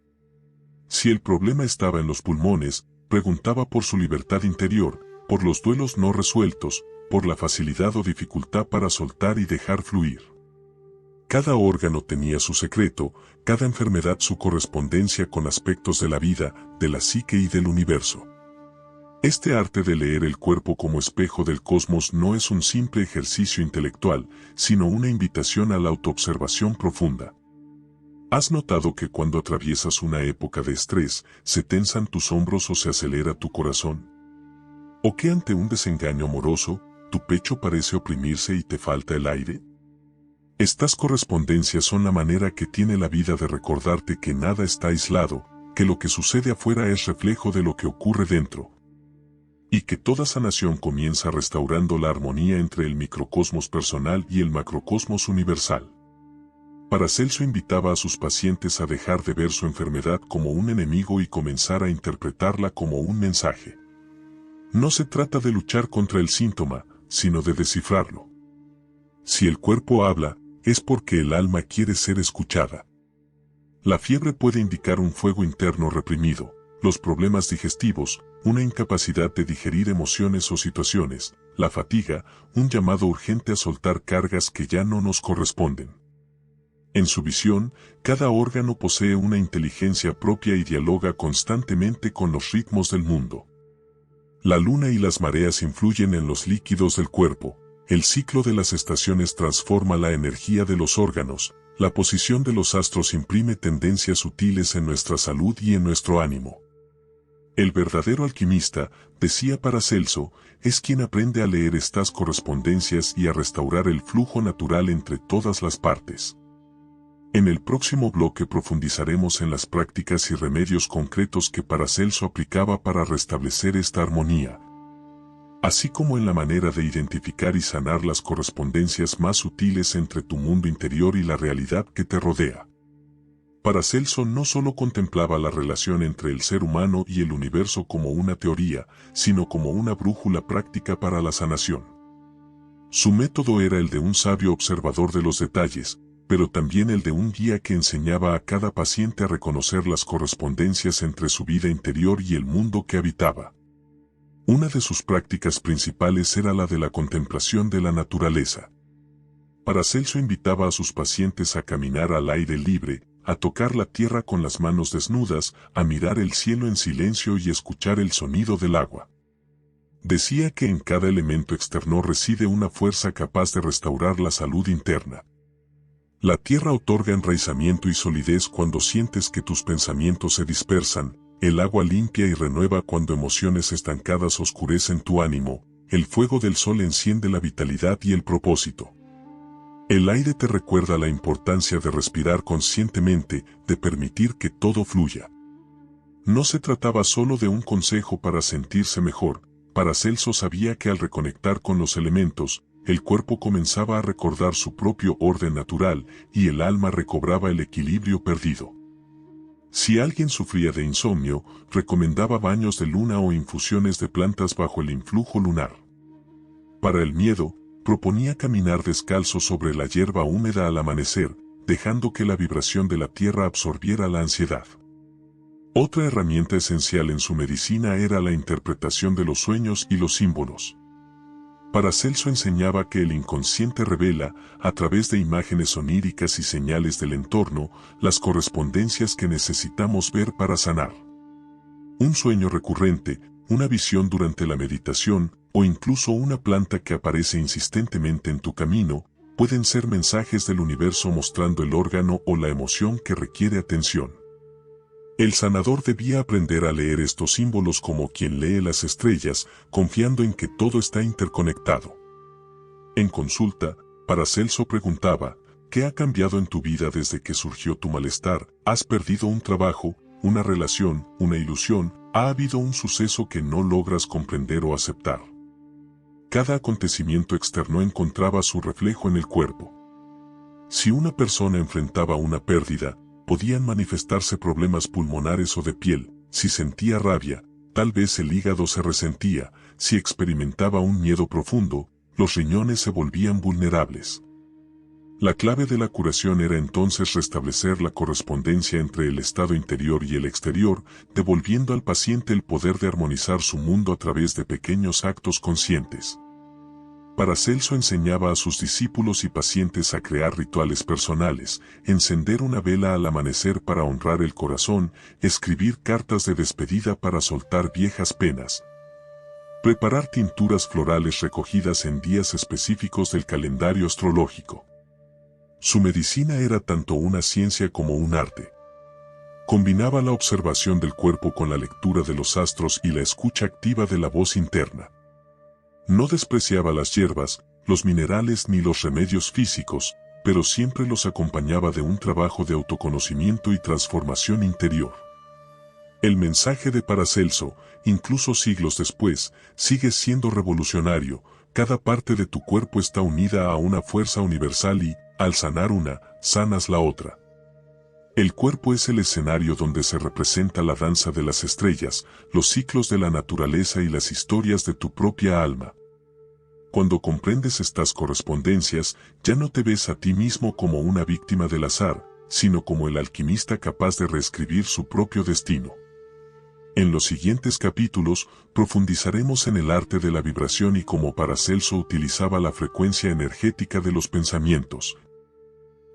Si el problema estaba en los pulmones, preguntaba por su libertad interior, por los duelos no resueltos, por la facilidad o dificultad para soltar y dejar fluir. Cada órgano tenía su secreto, cada enfermedad su correspondencia con aspectos de la vida, de la psique y del universo. Este arte de leer el cuerpo como espejo del cosmos no es un simple ejercicio intelectual, sino una invitación a la autoobservación profunda. ¿Has notado que cuando atraviesas una época de estrés, se tensan tus hombros o se acelera tu corazón? ¿O que ante un desengaño amoroso, tu pecho parece oprimirse y te falta el aire? Estas correspondencias son la manera que tiene la vida de recordarte que nada está aislado, que lo que sucede afuera es reflejo de lo que ocurre dentro, y que toda sanación comienza restaurando la armonía entre el microcosmos personal y el macrocosmos universal. Paracelso invitaba a sus pacientes a dejar de ver su enfermedad como un enemigo y comenzar a interpretarla como un mensaje. No se trata de luchar contra el síntoma, sino de descifrarlo. Si el cuerpo habla, es porque el alma quiere ser escuchada. La fiebre puede indicar un fuego interno reprimido, los problemas digestivos, una incapacidad de digerir emociones o situaciones, la fatiga, un llamado urgente a soltar cargas que ya no nos corresponden. En su visión, cada órgano posee una inteligencia propia y dialoga constantemente con los ritmos del mundo. La luna y las mareas influyen en los líquidos del cuerpo, el ciclo de las estaciones transforma la energía de los órganos, la posición de los astros imprime tendencias sutiles en nuestra salud y en nuestro ánimo. El verdadero alquimista, decía Paracelso, es quien aprende a leer estas correspondencias y a restaurar el flujo natural entre todas las partes. En el próximo bloque profundizaremos en las prácticas y remedios concretos que Paracelso aplicaba para restablecer esta armonía, así como en la manera de identificar y sanar las correspondencias más sutiles entre tu mundo interior y la realidad que te rodea. Paracelso no solo contemplaba la relación entre el ser humano y el universo como una teoría, sino como una brújula práctica para la sanación. Su método era el de un sabio observador de los detalles, pero también el de un guía que enseñaba a cada paciente a reconocer las correspondencias entre su vida interior y el mundo que habitaba. Una de sus prácticas principales era la de la contemplación de la naturaleza. Paracelso invitaba a sus pacientes a caminar al aire libre, a tocar la tierra con las manos desnudas, a mirar el cielo en silencio y escuchar el sonido del agua. Decía que en cada elemento externo reside una fuerza capaz de restaurar la salud interna. La tierra otorga enraizamiento y solidez cuando sientes que tus pensamientos se dispersan, el agua limpia y renueva cuando emociones estancadas oscurecen tu ánimo, el fuego del sol enciende la vitalidad y el propósito. El aire te recuerda la importancia de respirar conscientemente, de permitir que todo fluya. No se trataba solo de un consejo para sentirse mejor, Paracelso sabía que al reconectar con los elementos, el cuerpo comenzaba a recordar su propio orden natural y el alma recobraba el equilibrio perdido. Si alguien sufría de insomnio, recomendaba baños de luna o infusiones de plantas bajo el influjo lunar. Para el miedo, proponía caminar descalzo sobre la hierba húmeda al amanecer, dejando que la vibración de la tierra absorbiera la ansiedad. Otra herramienta esencial en su medicina era la interpretación de los sueños y los símbolos. Paracelso enseñaba que el inconsciente revela, a través de imágenes oníricas y señales del entorno, las correspondencias que necesitamos ver para sanar. Un sueño recurrente, una visión durante la meditación, o incluso una planta que aparece insistentemente en tu camino, pueden ser mensajes del universo mostrando el órgano o la emoción que requiere atención. El sanador debía aprender a leer estos símbolos como quien lee las estrellas, confiando en que todo está interconectado. En consulta, Paracelso preguntaba, ¿qué ha cambiado en tu vida desde que surgió tu malestar? ¿Has perdido un trabajo, una relación, una ilusión? ¿Ha habido un suceso que no logras comprender o aceptar? Cada acontecimiento externo encontraba su reflejo en el cuerpo. Si una persona enfrentaba una pérdida, podían manifestarse problemas pulmonares o de piel. Si sentía rabia, tal vez el hígado se resentía. Si experimentaba un miedo profundo, los riñones se volvían vulnerables. La clave de la curación era entonces restablecer la correspondencia entre el estado interior y el exterior, devolviendo al paciente el poder de armonizar su mundo a través de pequeños actos conscientes. Paracelso enseñaba a sus discípulos y pacientes a crear rituales personales, encender una vela al amanecer para honrar el corazón, escribir cartas de despedida para soltar viejas penas, preparar tinturas florales recogidas en días específicos del calendario astrológico. Su medicina era tanto una ciencia como un arte. Combinaba la observación del cuerpo con la lectura de los astros y la escucha activa de la voz interna. No despreciaba las hierbas, los minerales ni los remedios físicos, pero siempre los acompañaba de un trabajo de autoconocimiento y transformación interior. El mensaje de Paracelso, incluso siglos después, sigue siendo revolucionario. Cada parte de tu cuerpo está unida a una fuerza universal y, al sanar una, sanas la otra. El cuerpo es el escenario donde se representa la danza de las estrellas, los ciclos de la naturaleza y las historias de tu propia alma. Cuando comprendes estas correspondencias, ya no te ves a ti mismo como una víctima del azar, sino como el alquimista capaz de reescribir su propio destino. En los siguientes capítulos, profundizaremos en el arte de la vibración y cómo Paracelso utilizaba la frecuencia energética de los pensamientos,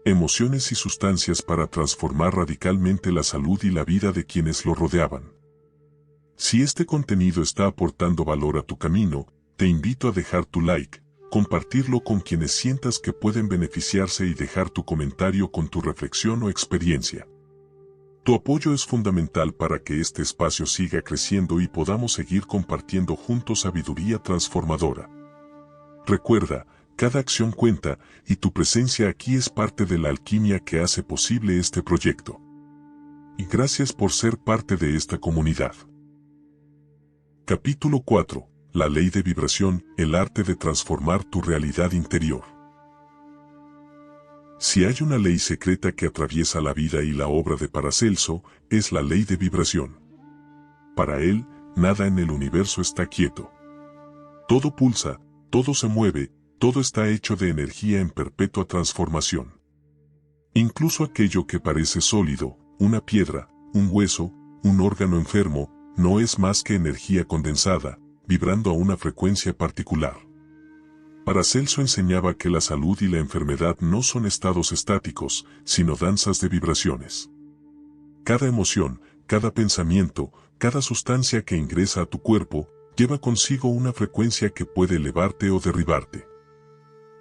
emociones y sustancias para transformar radicalmente la salud y la vida de quienes lo rodeaban. Si este contenido está aportando valor a tu camino, te invito a dejar tu like, compartirlo con quienes sientas que pueden beneficiarse y dejar tu comentario con tu reflexión o experiencia. Tu apoyo es fundamental para que este espacio siga creciendo y podamos seguir compartiendo juntos sabiduría transformadora. Recuerda, cada acción cuenta, y tu presencia aquí es parte de la alquimia que hace posible este proyecto. Y gracias por ser parte de esta comunidad. Capítulo 4. La ley de vibración, el arte de transformar tu realidad interior. Si hay una ley secreta que atraviesa la vida y la obra de Paracelso, es la ley de vibración. Para él, nada en el universo está quieto. Todo pulsa, todo se mueve, todo está hecho de energía en perpetua transformación. Incluso aquello que parece sólido, una piedra, un hueso, un órgano enfermo, no es más que energía condensada, vibrando a una frecuencia particular. Paracelso enseñaba que la salud y la enfermedad no son estados estáticos, sino danzas de vibraciones. Cada emoción, cada pensamiento, cada sustancia que ingresa a tu cuerpo, lleva consigo una frecuencia que puede elevarte o derribarte.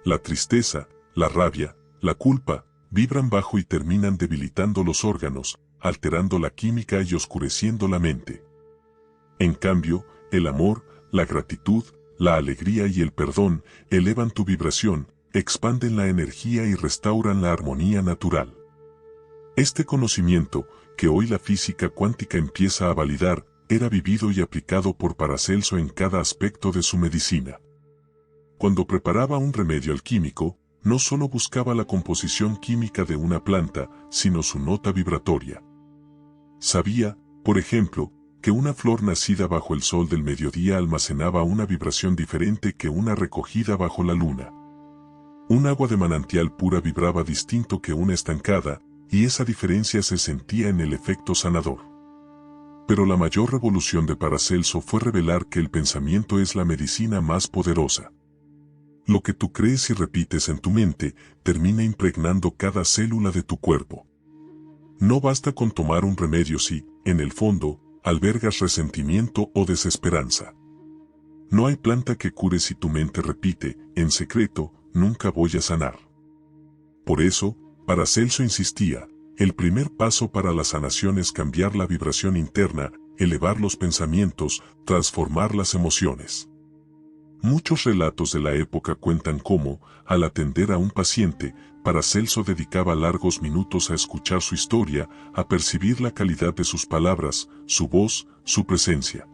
La tristeza, la rabia, la culpa, vibran bajo y terminan debilitando los órganos, alterando la química y oscureciendo la mente. En cambio, el amor, la gratitud, la alegría y el perdón elevan tu vibración, expanden la energía y restauran la armonía natural. Este conocimiento, que hoy la física cuántica empieza a validar, era vivido y aplicado por Paracelso en cada aspecto de su medicina. Cuando preparaba un remedio alquímico, no solo buscaba la composición química de una planta, sino su nota vibratoria. Sabía, por ejemplo, que una flor nacida bajo el sol del mediodía almacenaba una vibración diferente que una recogida bajo la luna. Un agua de manantial pura vibraba distinto que una estancada, y esa diferencia se sentía en el efecto sanador. Pero la mayor revolución de Paracelso fue revelar que el pensamiento es la medicina más poderosa. Lo que tú crees y repites en tu mente termina impregnando cada célula de tu cuerpo. No basta con tomar un remedio si, en el fondo, albergas resentimiento o desesperanza. No hay planta que cure si tu mente repite, en secreto, nunca voy a sanar. Por eso, Paracelso insistía, el primer paso para la sanación es cambiar la vibración interna, elevar los pensamientos, transformar las emociones. Muchos relatos de la época cuentan cómo, al atender a un paciente, Paracelso dedicaba largos minutos a escuchar su historia, a percibir la calidad de sus palabras, su voz, su presencia.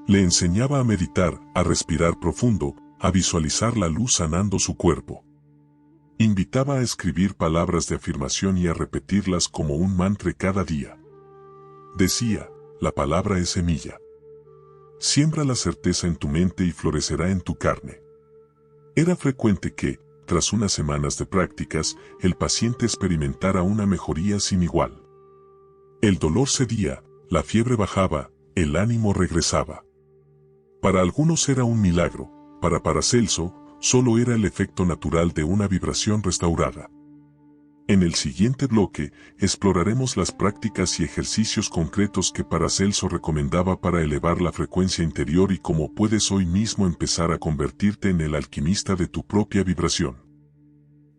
Le enseñaba a meditar, a respirar profundo, a visualizar la luz sanando su cuerpo. Invitaba a escribir palabras de afirmación y a repetirlas como un mantra cada día. Decía, la palabra es semilla. Siembra la certeza en tu mente y florecerá en tu carne. Era frecuente que, tras unas semanas de prácticas, el paciente experimentara una mejoría sin igual. El dolor cedía, la fiebre bajaba, el ánimo regresaba. Para algunos era un milagro, para Paracelso, solo era el efecto natural de una vibración restaurada. En el siguiente bloque, exploraremos las prácticas y ejercicios concretos que Paracelso recomendaba para elevar la frecuencia interior y cómo puedes hoy mismo empezar a convertirte en el alquimista de tu propia vibración.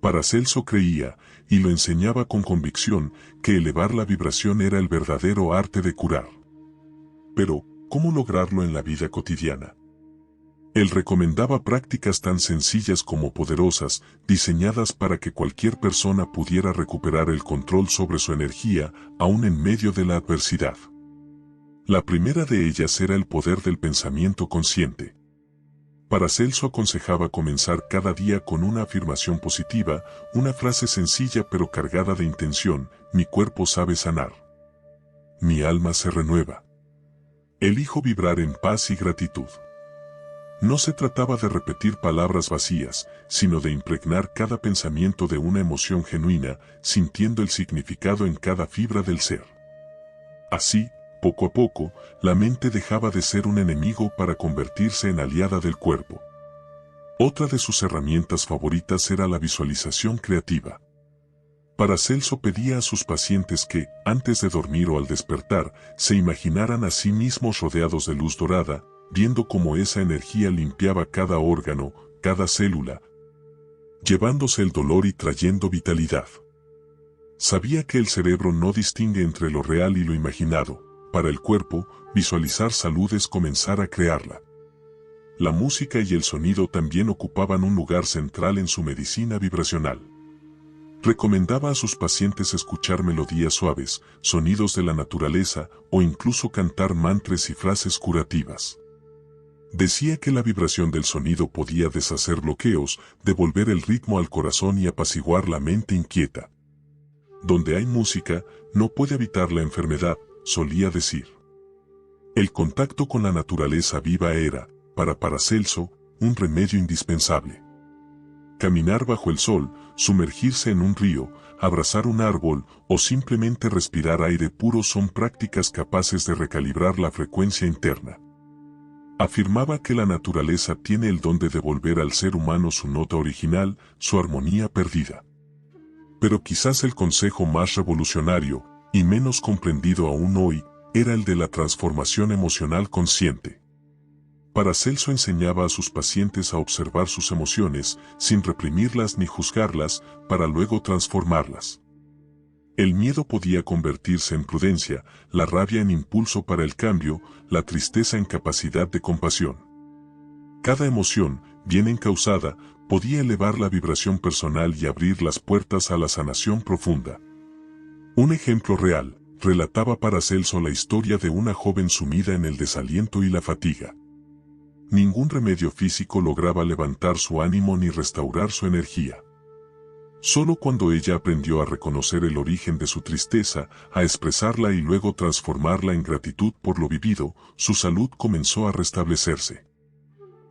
Paracelso creía, y lo enseñaba con convicción, que elevar la vibración era el verdadero arte de curar. Pero, ¿cómo lograrlo en la vida cotidiana? Él recomendaba prácticas tan sencillas como poderosas, diseñadas para que cualquier persona pudiera recuperar el control sobre su energía, aún en medio de la adversidad. La primera de ellas era el poder del pensamiento consciente. Paracelso aconsejaba comenzar cada día con una afirmación positiva, una frase sencilla pero cargada de intención: mi cuerpo sabe sanar. Mi alma se renueva. Elijo vibrar en paz y gratitud. No se trataba de repetir palabras vacías, sino de impregnar cada pensamiento de una emoción genuina, sintiendo el significado en cada fibra del ser. Así, poco a poco, la mente dejaba de ser un enemigo para convertirse en aliada del cuerpo. Otra de sus herramientas favoritas era la visualización creativa. Paracelso pedía a sus pacientes que, antes de dormir o al despertar, se imaginaran a sí mismos rodeados de luz dorada, viendo cómo esa energía limpiaba cada órgano, cada célula, llevándose el dolor y trayendo vitalidad. Sabía que el cerebro no distingue entre lo real y lo imaginado. Para el cuerpo, visualizar salud es comenzar a crearla. La música y el sonido también ocupaban un lugar central en su medicina vibracional. Recomendaba a sus pacientes escuchar melodías suaves, sonidos de la naturaleza o incluso cantar mantras y frases curativas. Decía que la vibración del sonido podía deshacer bloqueos, devolver el ritmo al corazón y apaciguar la mente inquieta. Donde hay música, no puede evitar la enfermedad, solía decir. El contacto con la naturaleza viva era, para Paracelso, un remedio indispensable. Caminar bajo el sol, sumergirse en un río, abrazar un árbol o simplemente respirar aire puro son prácticas capaces de recalibrar la frecuencia interna. Afirmaba que la naturaleza tiene el don de devolver al ser humano su nota original, su armonía perdida. Pero quizás el consejo más revolucionario, y menos comprendido aún hoy, era el de la transformación emocional consciente. Paracelso enseñaba a sus pacientes a observar sus emociones, sin reprimirlas ni juzgarlas, para luego transformarlas. El miedo podía convertirse en prudencia, la rabia en impulso para el cambio, la tristeza en capacidad de compasión. Cada emoción, bien encauzada, podía elevar la vibración personal y abrir las puertas a la sanación profunda. Un ejemplo real, relataba Paracelso la historia de una joven sumida en el desaliento y la fatiga. Ningún remedio físico lograba levantar su ánimo ni restaurar su energía. Solo cuando ella aprendió a reconocer el origen de su tristeza, a expresarla y luego transformarla en gratitud por lo vivido, su salud comenzó a restablecerse.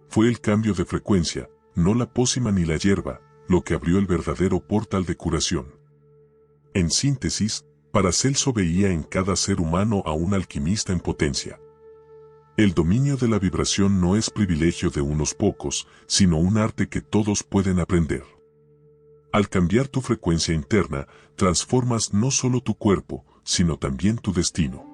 Fue el cambio de frecuencia, no la pócima ni la hierba, lo que abrió el verdadero portal de curación. En síntesis, Paracelso veía en cada ser humano a un alquimista en potencia. El dominio de la vibración no es privilegio de unos pocos, sino un arte que todos pueden aprender. Al cambiar tu frecuencia interna, transformas no solo tu cuerpo, sino también tu destino.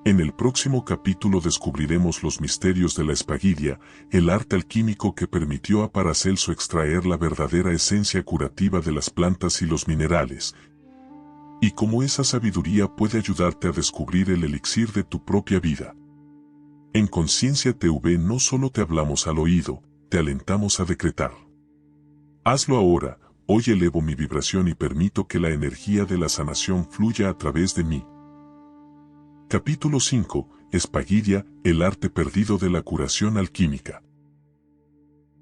En el próximo capítulo descubriremos los misterios de la espaguidia, el arte alquímico que permitió a Paracelso extraer la verdadera esencia curativa de las plantas y los minerales, y cómo esa sabiduría puede ayudarte a descubrir el elixir de tu propia vida. En Conciencia TV no solo te hablamos al oído, te alentamos a decretar. Hazlo ahora, hoy elevo mi vibración y permito que la energía de la sanación fluya a través de mí. Capítulo 5. Espaguidia, el arte perdido de la curación alquímica.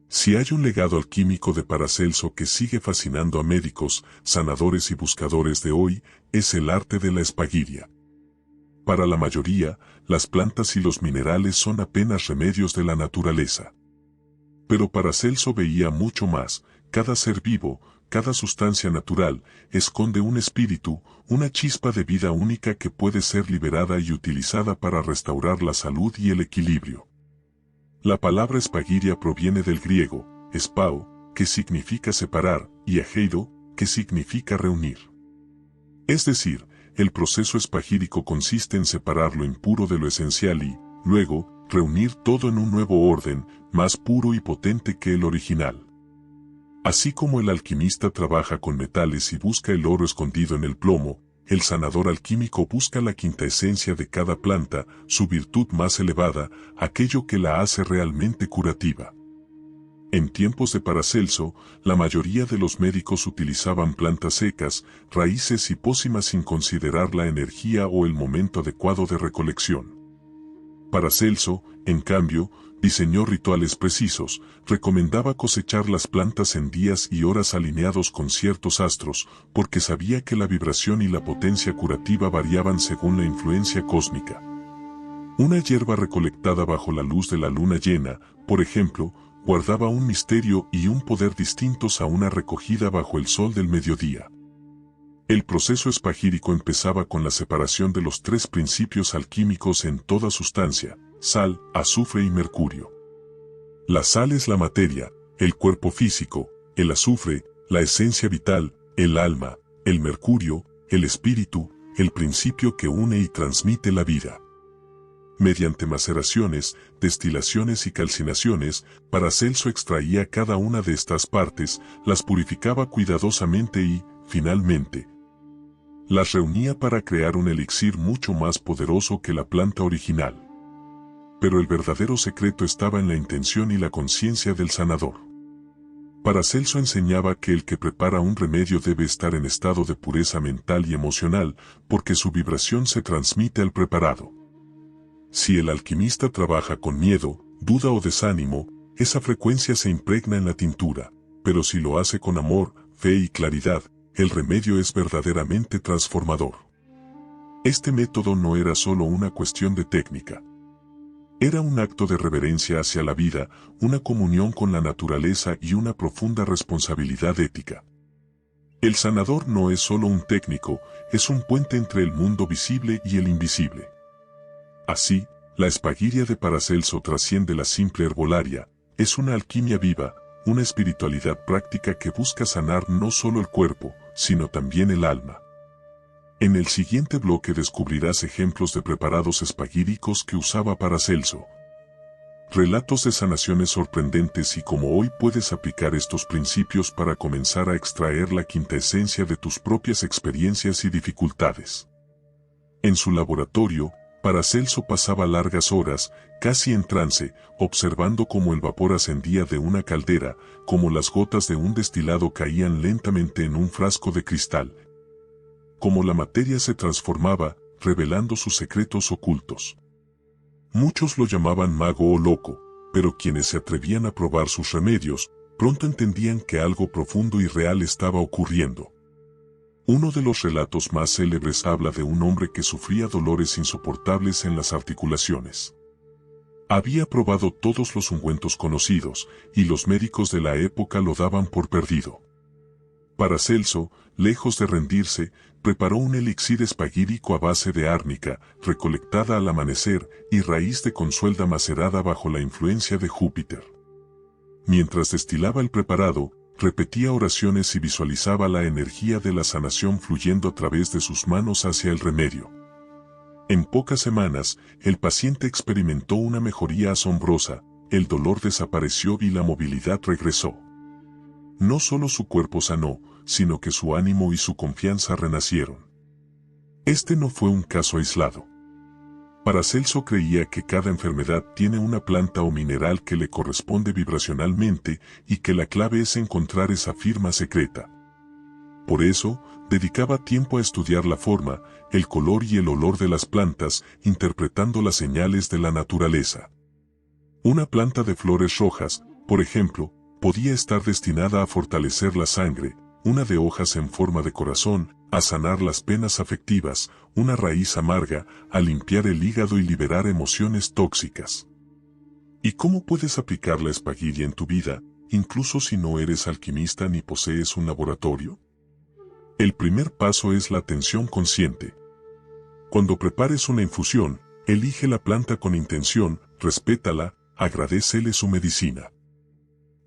Si hay un legado alquímico de Paracelso que sigue fascinando a médicos, sanadores y buscadores de hoy, es el arte de la espaguidia. Para la mayoría, las plantas y los minerales son apenas remedios de la naturaleza. Pero Paracelso veía mucho más. Cada ser vivo, cada sustancia natural, esconde un espíritu, una chispa de vida única que puede ser liberada y utilizada para restaurar la salud y el equilibrio. La palabra espaguidia proviene del griego, espao, que significa separar, y ageido, que significa reunir. Es decir, el proceso espagírico consiste en separar lo impuro de lo esencial y, luego, reunir todo en un nuevo orden, más puro y potente que el original. Así como el alquimista trabaja con metales y busca el oro escondido en el plomo, el sanador alquímico busca la quinta esencia de cada planta, su virtud más elevada, aquello que la hace realmente curativa. En tiempos de Paracelso, la mayoría de los médicos utilizaban plantas secas, raíces y pócimas sin considerar la energía o el momento adecuado de recolección. Paracelso, en cambio, diseñó rituales precisos, recomendaba cosechar las plantas en días y horas alineados con ciertos astros, porque sabía que la vibración y la potencia curativa variaban según la influencia cósmica. Una hierba recolectada bajo la luz de la luna llena, por ejemplo, guardaba un misterio y un poder distintos a una recogida bajo el sol del mediodía. El proceso espagírico empezaba con la separación de los tres principios alquímicos en toda sustancia: sal, azufre y mercurio. La sal es la materia, el cuerpo físico; el azufre, la esencia vital, el alma; el mercurio, el espíritu, el principio que une y transmite la vida. Mediante maceraciones, destilaciones y calcinaciones, Paracelso extraía cada una de estas partes, las purificaba cuidadosamente y, finalmente, las reunía para crear un elixir mucho más poderoso que la planta original. Pero el verdadero secreto estaba en la intención y la conciencia del sanador. Paracelso enseñaba que el que prepara un remedio debe estar en estado de pureza mental y emocional, porque su vibración se transmite al preparado. Si el alquimista trabaja con miedo, duda o desánimo, esa frecuencia se impregna en la tintura, pero si lo hace con amor, fe y claridad, el remedio es verdaderamente transformador. Este método no era solo una cuestión de técnica. Era un acto de reverencia hacia la vida, una comunión con la naturaleza y una profunda responsabilidad ética. El sanador no es solo un técnico, es un puente entre el mundo visible y el invisible. Así, la espaguidia de Paracelso trasciende la simple herbolaria, es una alquimia viva, una espiritualidad práctica que busca sanar no solo el cuerpo, sino también el alma. En el siguiente bloque descubrirás ejemplos de preparados espaguíricos que usaba Paracelso. Relatos de sanaciones sorprendentes y cómo hoy puedes aplicar estos principios para comenzar a extraer la quinta esencia de tus propias experiencias y dificultades. En su laboratorio, Paracelso pasaba largas horas, casi en trance, observando cómo el vapor ascendía de una caldera, cómo las gotas de un destilado caían lentamente en un frasco de cristal, cómo la materia se transformaba, revelando sus secretos ocultos. Muchos lo llamaban mago o loco, pero quienes se atrevían a probar sus remedios, pronto entendían que algo profundo y real estaba ocurriendo. Uno de los relatos más célebres habla de un hombre que sufría dolores insoportables en las articulaciones. Había probado todos los ungüentos conocidos, y los médicos de la época lo daban por perdido. Paracelso, lejos de rendirse, preparó un elixir espagírico a base de árnica, recolectada al amanecer, y raíz de consuelda macerada bajo la influencia de Júpiter. Mientras destilaba el preparado, repetía oraciones y visualizaba la energía de la sanación fluyendo a través de sus manos hacia el remedio. En pocas semanas, el paciente experimentó una mejoría asombrosa, el dolor desapareció y la movilidad regresó. No solo su cuerpo sanó, sino que su ánimo y su confianza renacieron. Este no fue un caso aislado. Paracelso creía que cada enfermedad tiene una planta o mineral que le corresponde vibracionalmente y que la clave es encontrar esa firma secreta. Por eso, dedicaba tiempo a estudiar la forma, el color y el olor de las plantas, interpretando las señales de la naturaleza. Una planta de flores rojas, por ejemplo, podía estar destinada a fortalecer la sangre, una de hojas en forma de corazón, a sanar las penas afectivas, una raíz amarga, a limpiar el hígado y liberar emociones tóxicas. ¿Y cómo puedes aplicar la espaguilla en tu vida, incluso si no eres alquimista ni posees un laboratorio? El primer paso es la atención consciente. Cuando prepares una infusión, elige la planta con intención, respétala, agradécele su medicina.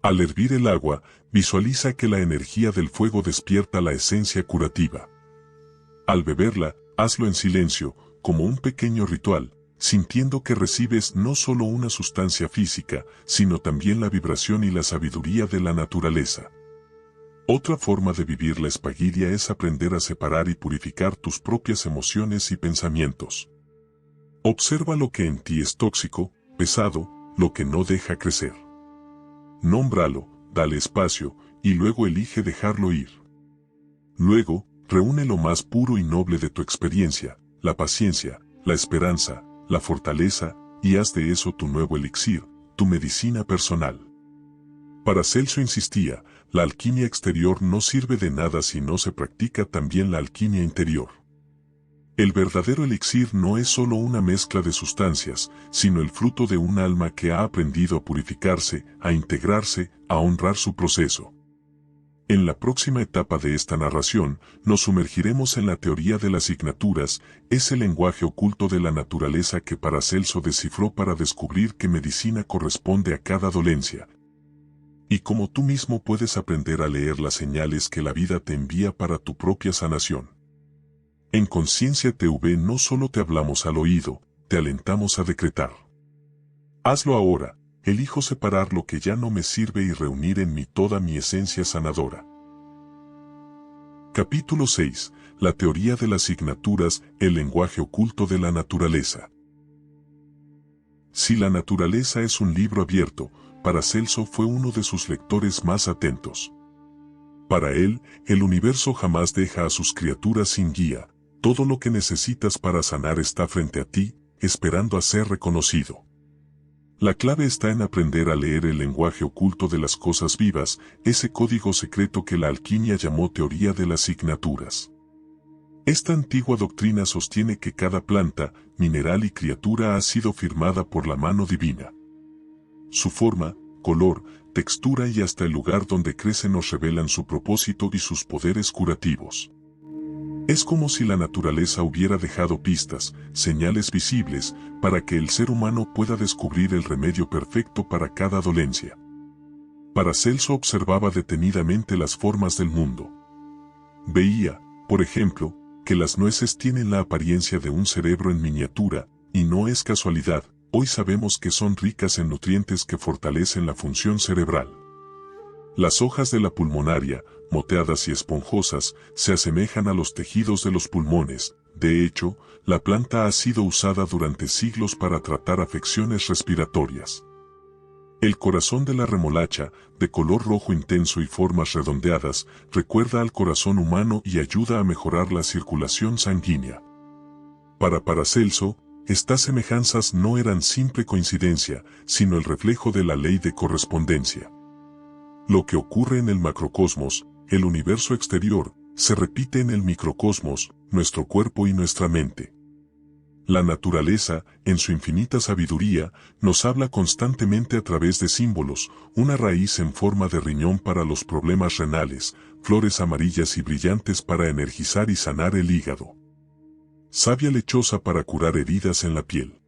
Al hervir el agua, visualiza que la energía del fuego despierta la esencia curativa. Al beberla, hazlo en silencio, como un pequeño ritual, sintiendo que recibes no solo una sustancia física, sino también la vibración y la sabiduría de la naturaleza. Otra forma de vivir la espaguilla es aprender a separar y purificar tus propias emociones y pensamientos. Observa lo que en ti es tóxico, pesado, lo que no deja crecer. Nómbralo, dale espacio, y luego elige dejarlo ir. Luego, reúne lo más puro y noble de tu experiencia, la paciencia, la esperanza, la fortaleza, y haz de eso tu nuevo elixir, tu medicina personal. Paracelso insistía, la alquimia exterior no sirve de nada si no se practica también la alquimia interior. El verdadero elixir no es solo una mezcla de sustancias, sino el fruto de un alma que ha aprendido a purificarse, a integrarse, a honrar su proceso. En la próxima etapa de esta narración, nos sumergiremos en la teoría de las signaturas, ese lenguaje oculto de la naturaleza que Paracelso descifró para descubrir qué medicina corresponde a cada dolencia. Y cómo tú mismo puedes aprender a leer las señales que la vida te envía para tu propia sanación. En Conciencia TV no solo te hablamos al oído, te alentamos a decretar. Hazlo ahora, elijo separar lo que ya no me sirve y reunir en mí toda mi esencia sanadora. Capítulo 6. La teoría de las signaturas, el lenguaje oculto de la naturaleza. Si la naturaleza es un libro abierto, Paracelso fue uno de sus lectores más atentos. Para él, el universo jamás deja a sus criaturas sin guía, todo lo que necesitas para sanar está frente a ti, esperando a ser reconocido. La clave está en aprender a leer el lenguaje oculto de las cosas vivas, ese código secreto que la alquimia llamó teoría de las signaturas. Esta antigua doctrina sostiene que cada planta, mineral y criatura ha sido firmada por la mano divina. Su forma, color, textura y hasta el lugar donde crece nos revelan su propósito y sus poderes curativos. Es como si la naturaleza hubiera dejado pistas, señales visibles, para que el ser humano pueda descubrir el remedio perfecto para cada dolencia. Paracelso observaba detenidamente las formas del mundo. Veía, por ejemplo, que las nueces tienen la apariencia de un cerebro en miniatura, y no es casualidad. Hoy sabemos que son ricas en nutrientes que fortalecen la función cerebral. Las hojas de la pulmonaria, moteadas y esponjosas, se asemejan a los tejidos de los pulmones. De hecho, la planta ha sido usada durante siglos para tratar afecciones respiratorias. El corazón de la remolacha, de color rojo intenso y formas redondeadas, recuerda al corazón humano y ayuda a mejorar la circulación sanguínea. Para Paracelso, estas semejanzas no eran simple coincidencia, sino el reflejo de la ley de correspondencia. Lo que ocurre en el macrocosmos, el universo exterior, se repite en el microcosmos, nuestro cuerpo y nuestra mente. La naturaleza, en su infinita sabiduría, nos habla constantemente a través de símbolos, una raíz en forma de riñón para los problemas renales, flores amarillas y brillantes para energizar y sanar el hígado. Savia lechosa para curar heridas en la piel.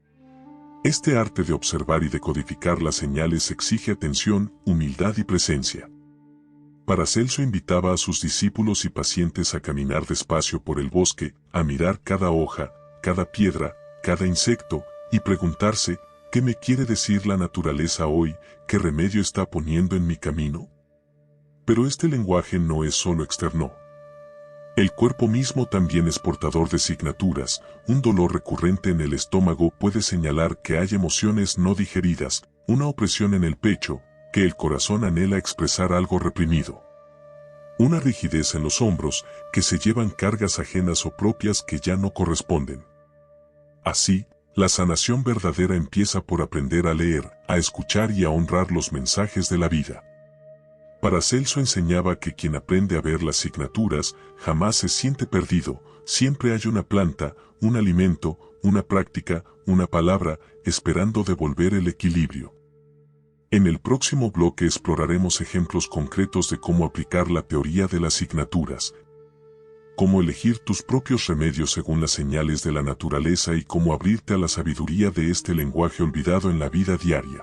Este arte de observar y decodificar las señales exige atención, humildad y presencia. Paracelso invitaba a sus discípulos y pacientes a caminar despacio por el bosque, a mirar cada hoja, cada piedra, cada insecto, y preguntarse, ¿qué me quiere decir la naturaleza hoy? ¿Qué remedio está poniendo en mi camino? Pero este lenguaje no es solo externo. El cuerpo mismo también es portador de signaturas. Un dolor recurrente en el estómago puede señalar que hay emociones no digeridas, una opresión en el pecho, que el corazón anhela expresar algo reprimido. Una rigidez en los hombros, que se llevan cargas ajenas o propias que ya no corresponden. Así, la sanación verdadera empieza por aprender a leer, a escuchar y a honrar los mensajes de la vida. Paracelso enseñaba que quien aprende a ver las signaturas jamás se siente perdido, siempre hay una planta, un alimento, una práctica, una palabra, esperando devolver el equilibrio. En el próximo bloque exploraremos ejemplos concretos de cómo aplicar la teoría de las signaturas, cómo elegir tus propios remedios según las señales de la naturaleza y cómo abrirte a la sabiduría de este lenguaje olvidado en la vida diaria.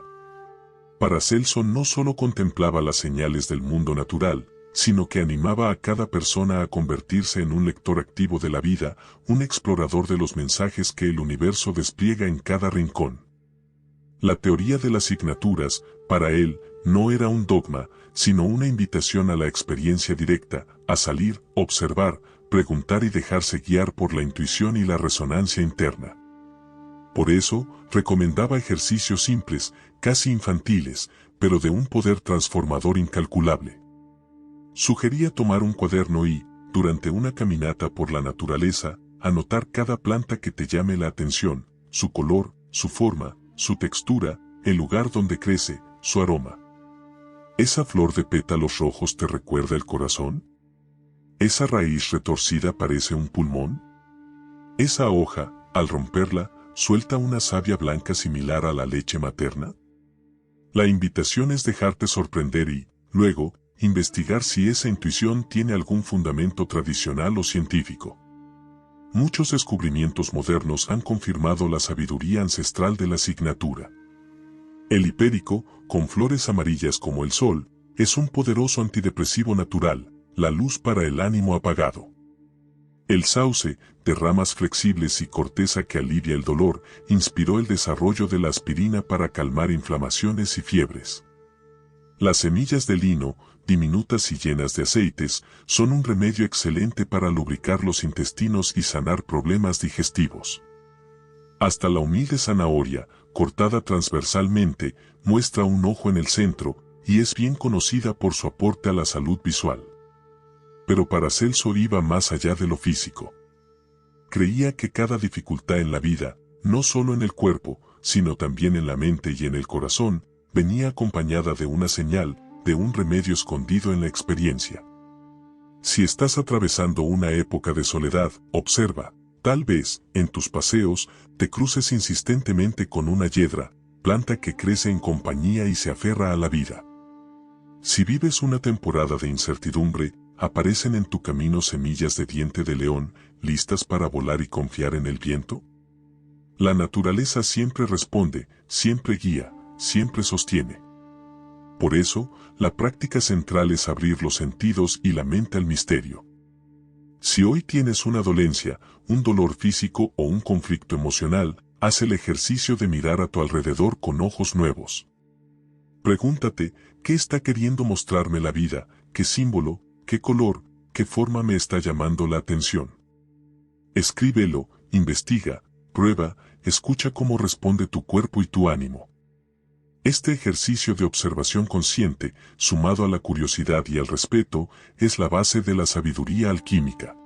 Paracelso no solo contemplaba las señales del mundo natural, sino que animaba a cada persona a convertirse en un lector activo de la vida, un explorador de los mensajes que el universo despliega en cada rincón. La teoría de las signaturas, para él, no era un dogma, sino una invitación a la experiencia directa, a salir, observar, preguntar y dejarse guiar por la intuición y la resonancia interna. Por eso, recomendaba ejercicios simples, casi infantiles, pero de un poder transformador incalculable. Sugería tomar un cuaderno y, durante una caminata por la naturaleza, anotar cada planta que te llame la atención, su color, su forma, su textura, el lugar donde crece, su aroma. ¿Esa flor de pétalos rojos te recuerda el corazón? ¿Esa raíz retorcida parece un pulmón? ¿Esa hoja, al romperla, suelta una savia blanca similar a la leche materna? La invitación es dejarte sorprender y, luego, investigar si esa intuición tiene algún fundamento tradicional o científico. Muchos descubrimientos modernos han confirmado la sabiduría ancestral de la signatura. El hipérico, con flores amarillas como el sol, es un poderoso antidepresivo natural, la luz para el ánimo apagado. El sauce, de ramas flexibles y corteza que alivia el dolor, inspiró el desarrollo de la aspirina para calmar inflamaciones y fiebres. Las semillas de lino, diminutas y llenas de aceites, son un remedio excelente para lubricar los intestinos y sanar problemas digestivos. Hasta la humilde zanahoria, cortada transversalmente, muestra un ojo en el centro, y es bien conocida por su aporte a la salud visual. Pero Paracelso iba más allá de lo físico. Creía que cada dificultad en la vida, no solo en el cuerpo, sino también en la mente y en el corazón, venía acompañada de una señal, de un remedio escondido en la experiencia. Si estás atravesando una época de soledad, observa, tal vez, en tus paseos, te cruces insistentemente con una yedra, planta que crece en compañía y se aferra a la vida. Si vives una temporada de incertidumbre, ¿aparecen en tu camino semillas de diente de león, listas para volar y confiar en el viento? La naturaleza siempre responde, siempre guía, siempre sostiene. Por eso, la práctica central es abrir los sentidos y la mente al misterio. Si hoy tienes una dolencia, un dolor físico o un conflicto emocional, haz el ejercicio de mirar a tu alrededor con ojos nuevos. Pregúntate, ¿qué está queriendo mostrarme la vida? ¿Qué símbolo, qué color, qué forma me está llamando la atención? Escríbelo, investiga, prueba, escucha cómo responde tu cuerpo y tu ánimo. Este ejercicio de observación consciente, sumado a la curiosidad y al respeto, es la base de la sabiduría alquímica.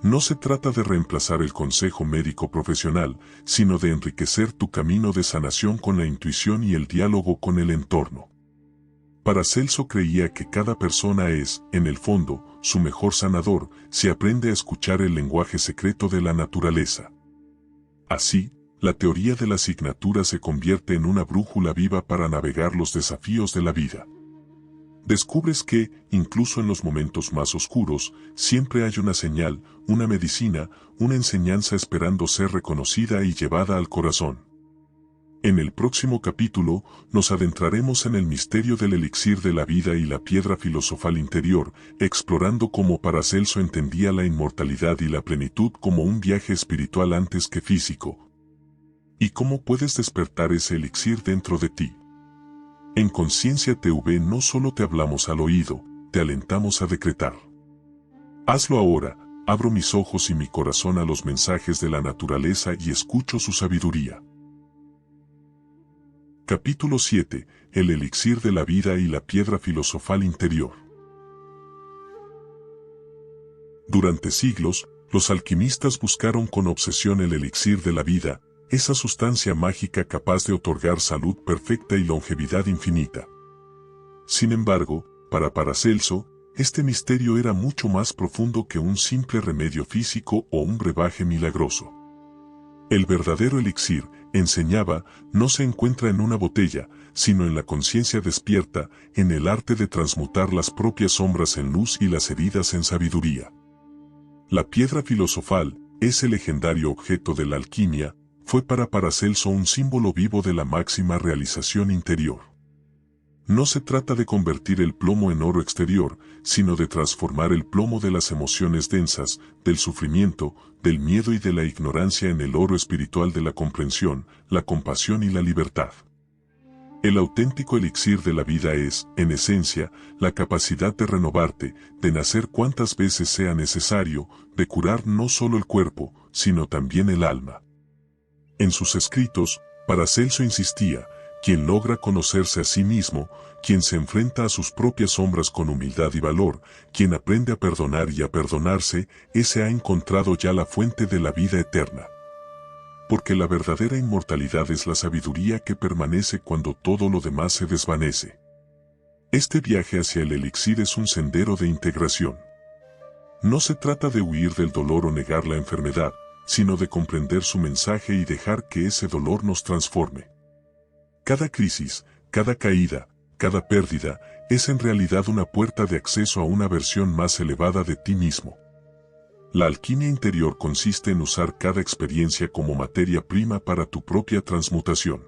No se trata de reemplazar el consejo médico profesional, sino de enriquecer tu camino de sanación con la intuición y el diálogo con el entorno. Paracelso creía que cada persona es, en el fondo, su mejor sanador, si aprende a escuchar el lenguaje secreto de la naturaleza. Así, la teoría de la asignatura se convierte en una brújula viva para navegar los desafíos de la vida. Descubres que, incluso en los momentos más oscuros, siempre hay una señal, una medicina, una enseñanza esperando ser reconocida y llevada al corazón. En el próximo capítulo, nos adentraremos en el misterio del elixir de la vida y la piedra filosofal interior, explorando cómo Paracelso entendía la inmortalidad y la plenitud como un viaje espiritual antes que físico. ¿Y cómo puedes despertar ese elixir dentro de ti? En Conciencia TV no solo te hablamos al oído, te alentamos a decretar. Hazlo ahora, abro mis ojos y mi corazón a los mensajes de la naturaleza y escucho su sabiduría. Capítulo 7. El elixir de la vida y la piedra filosofal interior. Durante siglos, los alquimistas buscaron con obsesión el elixir de la vida, esa sustancia mágica capaz de otorgar salud perfecta y longevidad infinita. Sin embargo, para Paracelso, este misterio era mucho más profundo que un simple remedio físico o un brebaje milagroso. El verdadero elixir, enseñaba, no se encuentra en una botella, sino en la conciencia despierta, en el arte de transmutar las propias sombras en luz y las heridas en sabiduría. La piedra filosofal, ese legendario objeto de la alquimia, fue para Paracelso un símbolo vivo de la máxima realización interior. No se trata de convertir el plomo en oro exterior, sino de transformar el plomo de las emociones densas, del sufrimiento, del miedo y de la ignorancia en el oro espiritual de la comprensión, la compasión y la libertad. El auténtico elixir de la vida es, en esencia, la capacidad de renovarte, de nacer cuantas veces sea necesario, de curar no solo el cuerpo, sino también el alma. En sus escritos, Paracelso insistía, quien logra conocerse a sí mismo, quien se enfrenta a sus propias sombras con humildad y valor, quien aprende a perdonar y a perdonarse, ese ha encontrado ya la fuente de la vida eterna. Porque la verdadera inmortalidad es la sabiduría que permanece cuando todo lo demás se desvanece. Este viaje hacia el elixir es un sendero de integración. No se trata de huir del dolor o negar la enfermedad, sino de comprender su mensaje y dejar que ese dolor nos transforme. Cada crisis, cada caída, cada pérdida, es en realidad una puerta de acceso a una versión más elevada de ti mismo. La alquimia interior consiste en usar cada experiencia como materia prima para tu propia transmutación.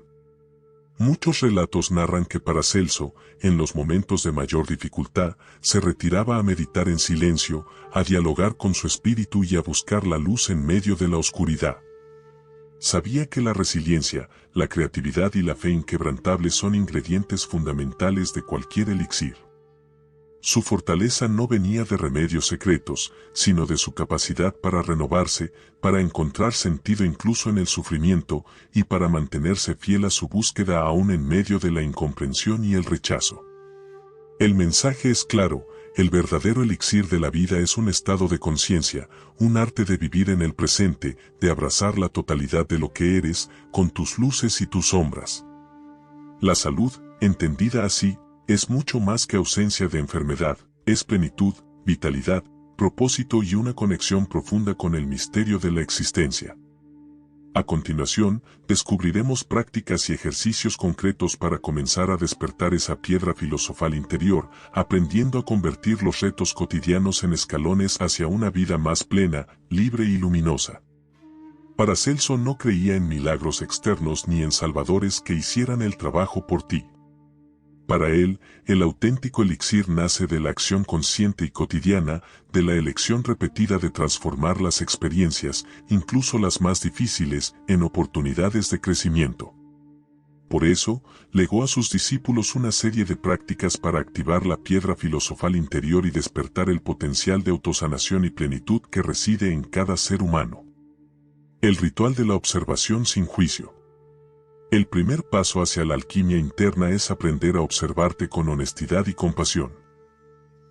Muchos relatos narran que Paracelso, en los momentos de mayor dificultad, se retiraba a meditar en silencio, a dialogar con su espíritu y a buscar la luz en medio de la oscuridad. Sabía que la resiliencia, la creatividad y la fe inquebrantable son ingredientes fundamentales de cualquier elixir. Su fortaleza no venía de remedios secretos, sino de su capacidad para renovarse, para encontrar sentido incluso en el sufrimiento, y para mantenerse fiel a su búsqueda aún en medio de la incomprensión y el rechazo. El mensaje es claro, el verdadero elixir de la vida es un estado de conciencia, un arte de vivir en el presente, de abrazar la totalidad de lo que eres, con tus luces y tus sombras. La salud, entendida así, es mucho más que ausencia de enfermedad, es plenitud, vitalidad, propósito y una conexión profunda con el misterio de la existencia. A continuación, descubriremos prácticas y ejercicios concretos para comenzar a despertar esa piedra filosofal interior, aprendiendo a convertir los retos cotidianos en escalones hacia una vida más plena, libre y luminosa. Paracelso no creía en milagros externos ni en salvadores que hicieran el trabajo por ti. Para él, el auténtico elixir nace de la acción consciente y cotidiana, de la elección repetida de transformar las experiencias, incluso las más difíciles, en oportunidades de crecimiento. Por eso, legó a sus discípulos una serie de prácticas para activar la piedra filosofal interior y despertar el potencial de autosanación y plenitud que reside en cada ser humano. El ritual de la observación sin juicio. El primer paso hacia la alquimia interna es aprender a observarte con honestidad y compasión.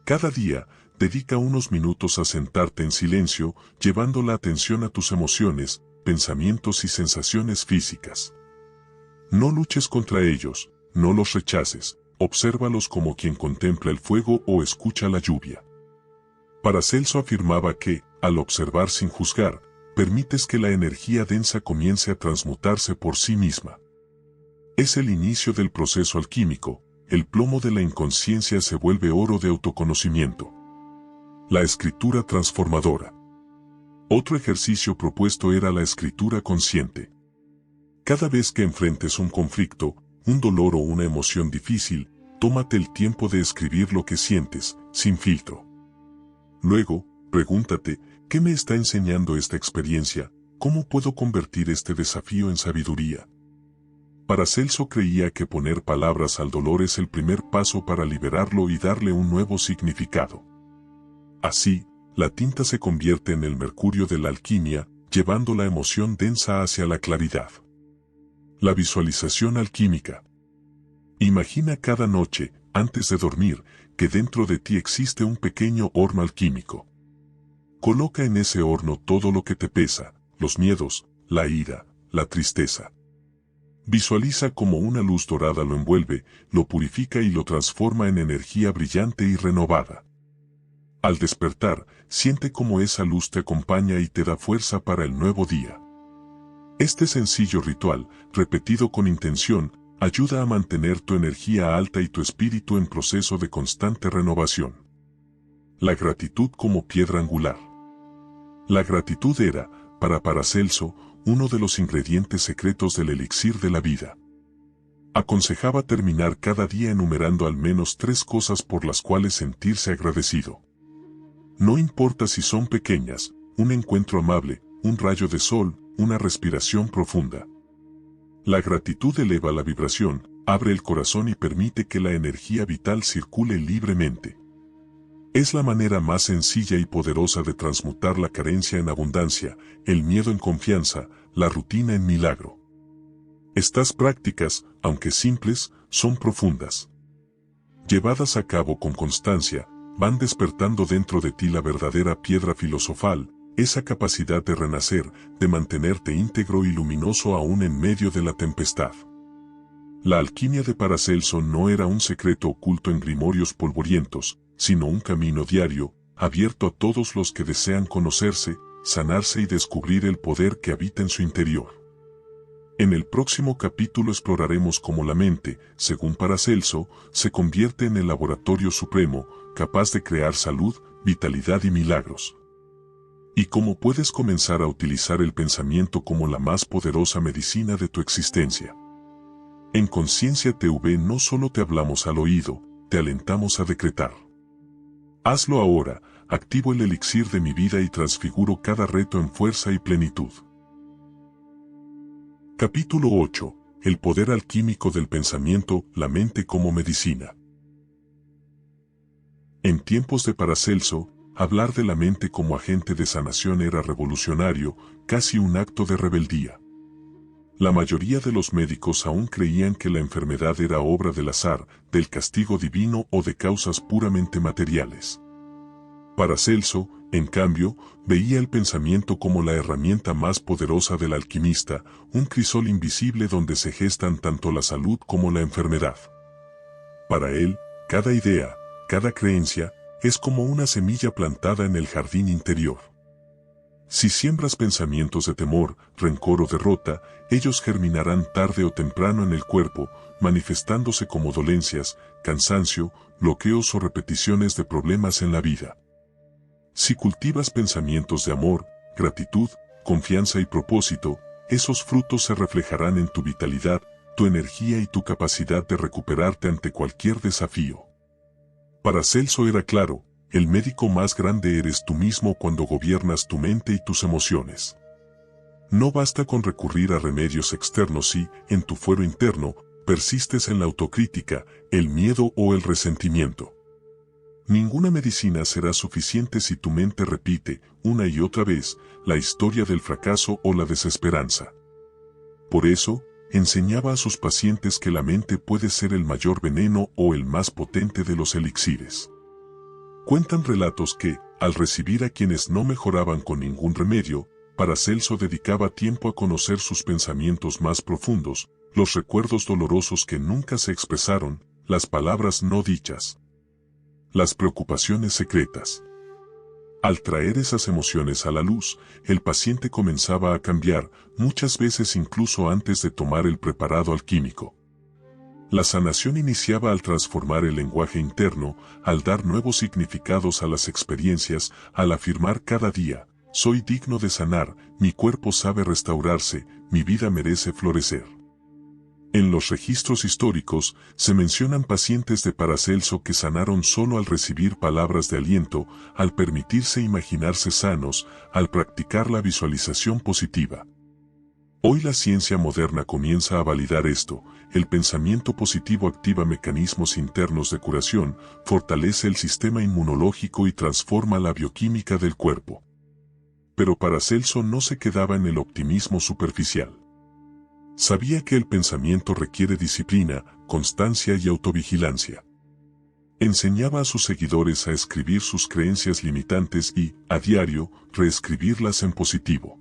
Cada día, dedica unos minutos a sentarte en silencio, llevando la atención a tus emociones, pensamientos y sensaciones físicas. No luches contra ellos, no los rechaces, obsérvalos como quien contempla el fuego o escucha la lluvia. Paracelso afirmaba que, al observar sin juzgar, permites que la energía densa comience a transmutarse por sí misma. Es el inicio del proceso alquímico, el plomo de la inconsciencia se vuelve oro de autoconocimiento. La escritura transformadora. Otro ejercicio propuesto era la escritura consciente. Cada vez que enfrentes un conflicto, un dolor o una emoción difícil, tómate el tiempo de escribir lo que sientes, sin filtro. Luego, pregúntate, ¿qué me está enseñando esta experiencia? ¿Cómo puedo convertir este desafío en sabiduría? Paracelso creía que poner palabras al dolor es el primer paso para liberarlo y darle un nuevo significado. Así, la tinta se convierte en el mercurio de la alquimia, llevando la emoción densa hacia la claridad. La visualización alquímica. Imagina cada noche, antes de dormir, que dentro de ti existe un pequeño horno alquímico. Coloca en ese horno todo lo que te pesa, los miedos, la ira, la tristeza. Visualiza cómo una luz dorada lo envuelve, lo purifica y lo transforma en energía brillante y renovada. Al despertar, siente cómo esa luz te acompaña y te da fuerza para el nuevo día. Este sencillo ritual, repetido con intención, ayuda a mantener tu energía alta y tu espíritu en proceso de constante renovación. La gratitud como piedra angular. La gratitud era, para Paracelso, uno de los ingredientes secretos del elixir de la vida. Aconsejaba terminar cada día enumerando al menos 3 cosas por las cuales sentirse agradecido. No importa si son pequeñas, un encuentro amable, un rayo de sol, una respiración profunda. La gratitud eleva la vibración, abre el corazón y permite que la energía vital circule libremente. Es la manera más sencilla y poderosa de transmutar la carencia en abundancia, el miedo en confianza, la rutina en milagro. Estas prácticas, aunque simples, son profundas. Llevadas a cabo con constancia, van despertando dentro de ti la verdadera piedra filosofal, esa capacidad de renacer, de mantenerte íntegro y luminoso aún en medio de la tempestad. La alquimia de Paracelso no era un secreto oculto en grimorios polvorientos, sino un camino diario, abierto a todos los que desean conocerse, sanarse y descubrir el poder que habita en su interior. En el próximo capítulo exploraremos cómo la mente, según Paracelso, se convierte en el laboratorio supremo, capaz de crear salud, vitalidad y milagros. Y cómo puedes comenzar a utilizar el pensamiento como la más poderosa medicina de tu existencia. En Conciencia TV no solo te hablamos al oído, te alentamos a decretar. Hazlo ahora, activo el elixir de mi vida y transfiguro cada reto en fuerza y plenitud. Capítulo 8. El poder alquímico del pensamiento, la mente como medicina. En tiempos de Paracelso, hablar de la mente como agente de sanación era revolucionario, casi un acto de rebeldía. La mayoría de los médicos aún creían que la enfermedad era obra del azar, del castigo divino o de causas puramente materiales. Paracelso, en cambio, veía el pensamiento como la herramienta más poderosa del alquimista, un crisol invisible donde se gestan tanto la salud como la enfermedad. Para él, cada idea, cada creencia, es como una semilla plantada en el jardín interior. Si siembras pensamientos de temor, rencor o derrota, ellos germinarán tarde o temprano en el cuerpo, manifestándose como dolencias, cansancio, bloqueos o repeticiones de problemas en la vida. Si cultivas pensamientos de amor, gratitud, confianza y propósito, esos frutos se reflejarán en tu vitalidad, tu energía y tu capacidad de recuperarte ante cualquier desafío. Paracelso era claro, el médico más grande eres tú mismo cuando gobiernas tu mente y tus emociones. No basta con recurrir a remedios externos si, en tu fuero interno, persistes en la autocrítica, el miedo o el resentimiento. Ninguna medicina será suficiente si tu mente repite, una y otra vez, la historia del fracaso o la desesperanza. Por eso, enseñaba a sus pacientes que la mente puede ser el mayor veneno o el más potente de los elixires. Cuentan relatos que, al recibir a quienes no mejoraban con ningún remedio, Paracelso dedicaba tiempo a conocer sus pensamientos más profundos, los recuerdos dolorosos que nunca se expresaron, las palabras no dichas. Las preocupaciones secretas. Al traer esas emociones a la luz, el paciente comenzaba a cambiar, muchas veces incluso antes de tomar el preparado alquímico. La sanación iniciaba al transformar el lenguaje interno, al dar nuevos significados a las experiencias, al afirmar cada día, soy digno de sanar, mi cuerpo sabe restaurarse, mi vida merece florecer. En los registros históricos, se mencionan pacientes de Paracelso que sanaron solo al recibir palabras de aliento, al permitirse imaginarse sanos, al practicar la visualización positiva. Hoy la ciencia moderna comienza a validar esto, el pensamiento positivo activa mecanismos internos de curación, fortalece el sistema inmunológico y transforma la bioquímica del cuerpo. Pero Paracelso no se quedaba en el optimismo superficial. Sabía que el pensamiento requiere disciplina, constancia y autovigilancia. Enseñaba a sus seguidores a escribir sus creencias limitantes y, a diario, reescribirlas en positivo.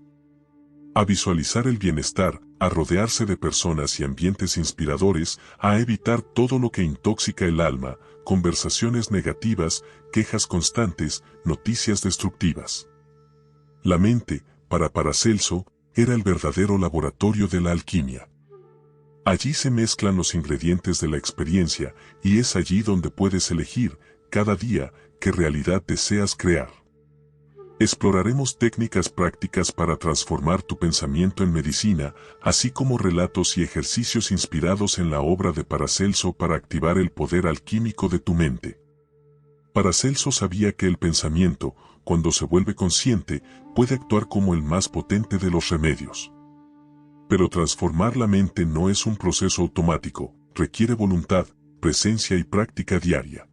A visualizar el bienestar, a rodearse de personas y ambientes inspiradores, a evitar todo lo que intoxica el alma, conversaciones negativas, quejas constantes, noticias destructivas. La mente, para Paracelso, era el verdadero laboratorio de la alquimia. Allí se mezclan los ingredientes de la experiencia y es allí donde puedes elegir, cada día, qué realidad deseas crear. Exploraremos técnicas prácticas para transformar tu pensamiento en medicina, así como relatos y ejercicios inspirados en la obra de Paracelso para activar el poder alquímico de tu mente. Paracelso sabía que el pensamiento, cuando se vuelve consciente, puede actuar como el más potente de los remedios. Pero transformar la mente no es un proceso automático, requiere voluntad, presencia y práctica diaria.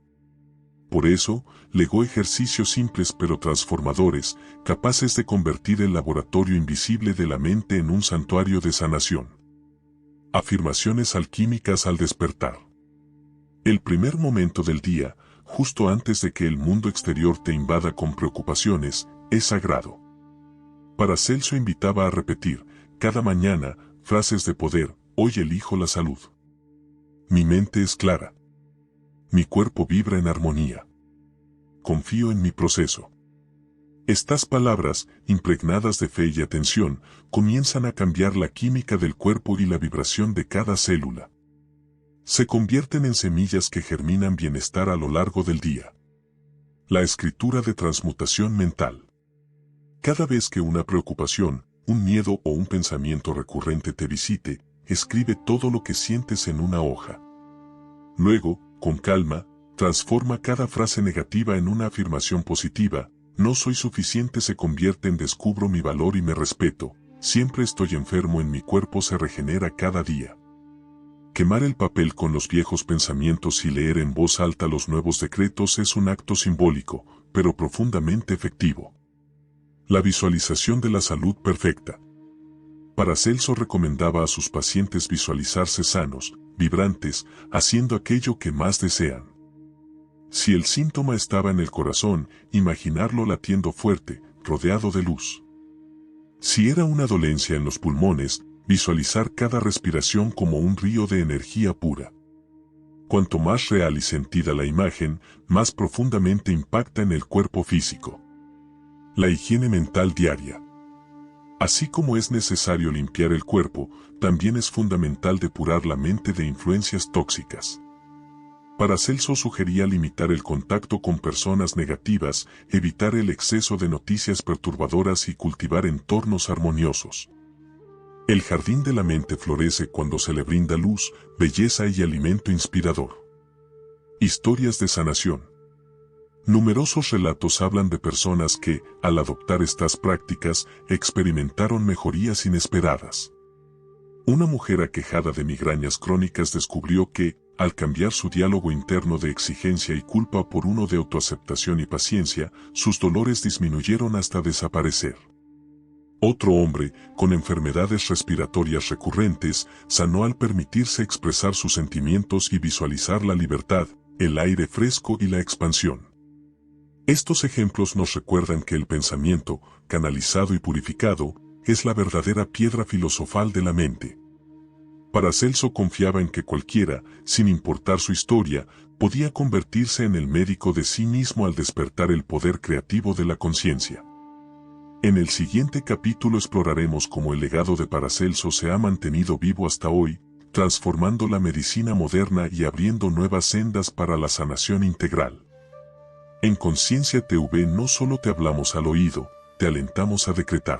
Por eso, legó ejercicios simples pero transformadores, capaces de convertir el laboratorio invisible de la mente en un santuario de sanación. Afirmaciones alquímicas al despertar. El primer momento del día, justo antes de que el mundo exterior te invada con preocupaciones, es sagrado. Paracelso invitaba a repetir, cada mañana, frases de poder, hoy elijo la salud. Mi mente es clara. Mi cuerpo vibra en armonía. Confío en mi proceso. Estas palabras, impregnadas de fe y atención, comienzan a cambiar la química del cuerpo y la vibración de cada célula. Se convierten en semillas que germinan bienestar a lo largo del día. La escritura de transmutación mental. Cada vez que una preocupación, un miedo o un pensamiento recurrente te visite, escribe todo lo que sientes en una hoja. Luego, con calma, transforma cada frase negativa en una afirmación positiva, no soy suficiente se convierte en descubro mi valor y me respeto, siempre estoy enfermo en mi cuerpo se regenera cada día. Quemar el papel con los viejos pensamientos y leer en voz alta los nuevos decretos es un acto simbólico, pero profundamente efectivo. La visualización de la salud perfecta. Paracelso recomendaba a sus pacientes visualizarse sanos, vibrantes, haciendo aquello que más desean. Si el síntoma estaba en el corazón, imaginarlo latiendo fuerte, rodeado de luz. Si era una dolencia en los pulmones, visualizar cada respiración como un río de energía pura. Cuanto más real y sentida la imagen, más profundamente impacta en el cuerpo físico. La higiene mental diaria. Así como es necesario limpiar el cuerpo, también es fundamental depurar la mente de influencias tóxicas. Paracelso sugería limitar el contacto con personas negativas, evitar el exceso de noticias perturbadoras y cultivar entornos armoniosos. El jardín de la mente florece cuando se le brinda luz, belleza y alimento inspirador. Historias de sanación. Numerosos relatos hablan de personas que, al adoptar estas prácticas, experimentaron mejorías inesperadas. Una mujer aquejada de migrañas crónicas descubrió que, al cambiar su diálogo interno de exigencia y culpa por uno de autoaceptación y paciencia, sus dolores disminuyeron hasta desaparecer. Otro hombre, con enfermedades respiratorias recurrentes, sanó al permitirse expresar sus sentimientos y visualizar la libertad, el aire fresco y la expansión. Estos ejemplos nos recuerdan que el pensamiento, canalizado y purificado, es la verdadera piedra filosofal de la mente. Paracelso confiaba en que cualquiera, sin importar su historia, podía convertirse en el médico de sí mismo al despertar el poder creativo de la conciencia. En el siguiente capítulo exploraremos cómo el legado de Paracelso se ha mantenido vivo hasta hoy, transformando la medicina moderna y abriendo nuevas sendas para la sanación integral. En Conciencia TV no solo te hablamos al oído, te alentamos a decretar.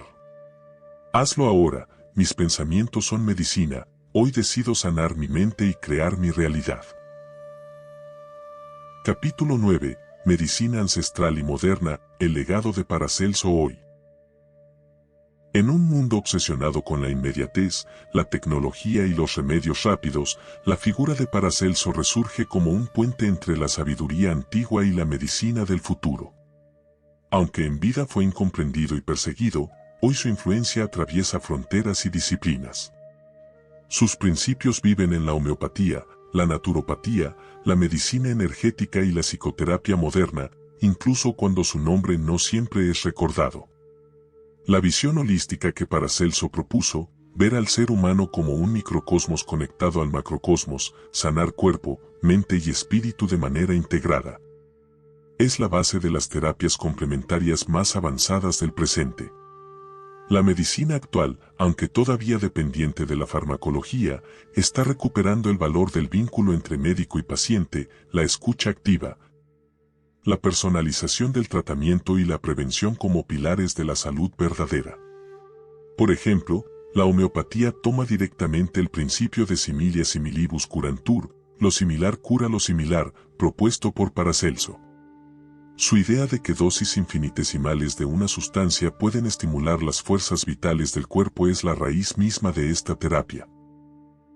Hazlo ahora, mis pensamientos son medicina, hoy decido sanar mi mente y crear mi realidad. Capítulo 9, Medicina ancestral y moderna, el legado de Paracelso hoy. En un mundo obsesionado con la inmediatez, la tecnología y los remedios rápidos, la figura de Paracelso resurge como un puente entre la sabiduría antigua y la medicina del futuro. Aunque en vida fue incomprendido y perseguido, hoy su influencia atraviesa fronteras y disciplinas. Sus principios viven en la homeopatía, la naturopatía, la medicina energética y la psicoterapia moderna, incluso cuando su nombre no siempre es recordado. La visión holística que Paracelso propuso, ver al ser humano como un microcosmos conectado al macrocosmos, sanar cuerpo, mente y espíritu de manera integrada, es la base de las terapias complementarias más avanzadas del presente. La medicina actual, aunque todavía dependiente de la farmacología, está recuperando el valor del vínculo entre médico y paciente, la escucha activa, la personalización del tratamiento y la prevención como pilares de la salud verdadera. Por ejemplo, la homeopatía toma directamente el principio de similia similibus curantur, lo similar cura lo similar, propuesto por Paracelso. Su idea de que dosis infinitesimales de una sustancia pueden estimular las fuerzas vitales del cuerpo es la raíz misma de esta terapia.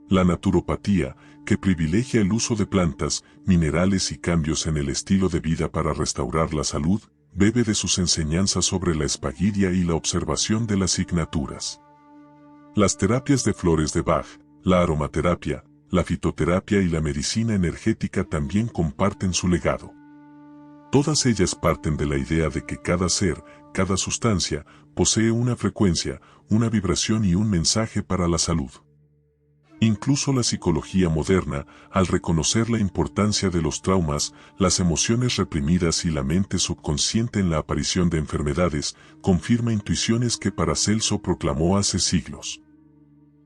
La naturopatía, que privilegia el uso de plantas, minerales y cambios en el estilo de vida para restaurar la salud, bebe de sus enseñanzas sobre la espaguiria y la observación de las signaturas. Las terapias de flores de Bach, la aromaterapia, la fitoterapia y la medicina energética también comparten su legado. Todas ellas parten de la idea de que cada ser, cada sustancia, posee una frecuencia, una vibración y un mensaje para la salud. Incluso la psicología moderna, al reconocer la importancia de los traumas, las emociones reprimidas y la mente subconsciente en la aparición de enfermedades, confirma intuiciones que Paracelso proclamó hace siglos.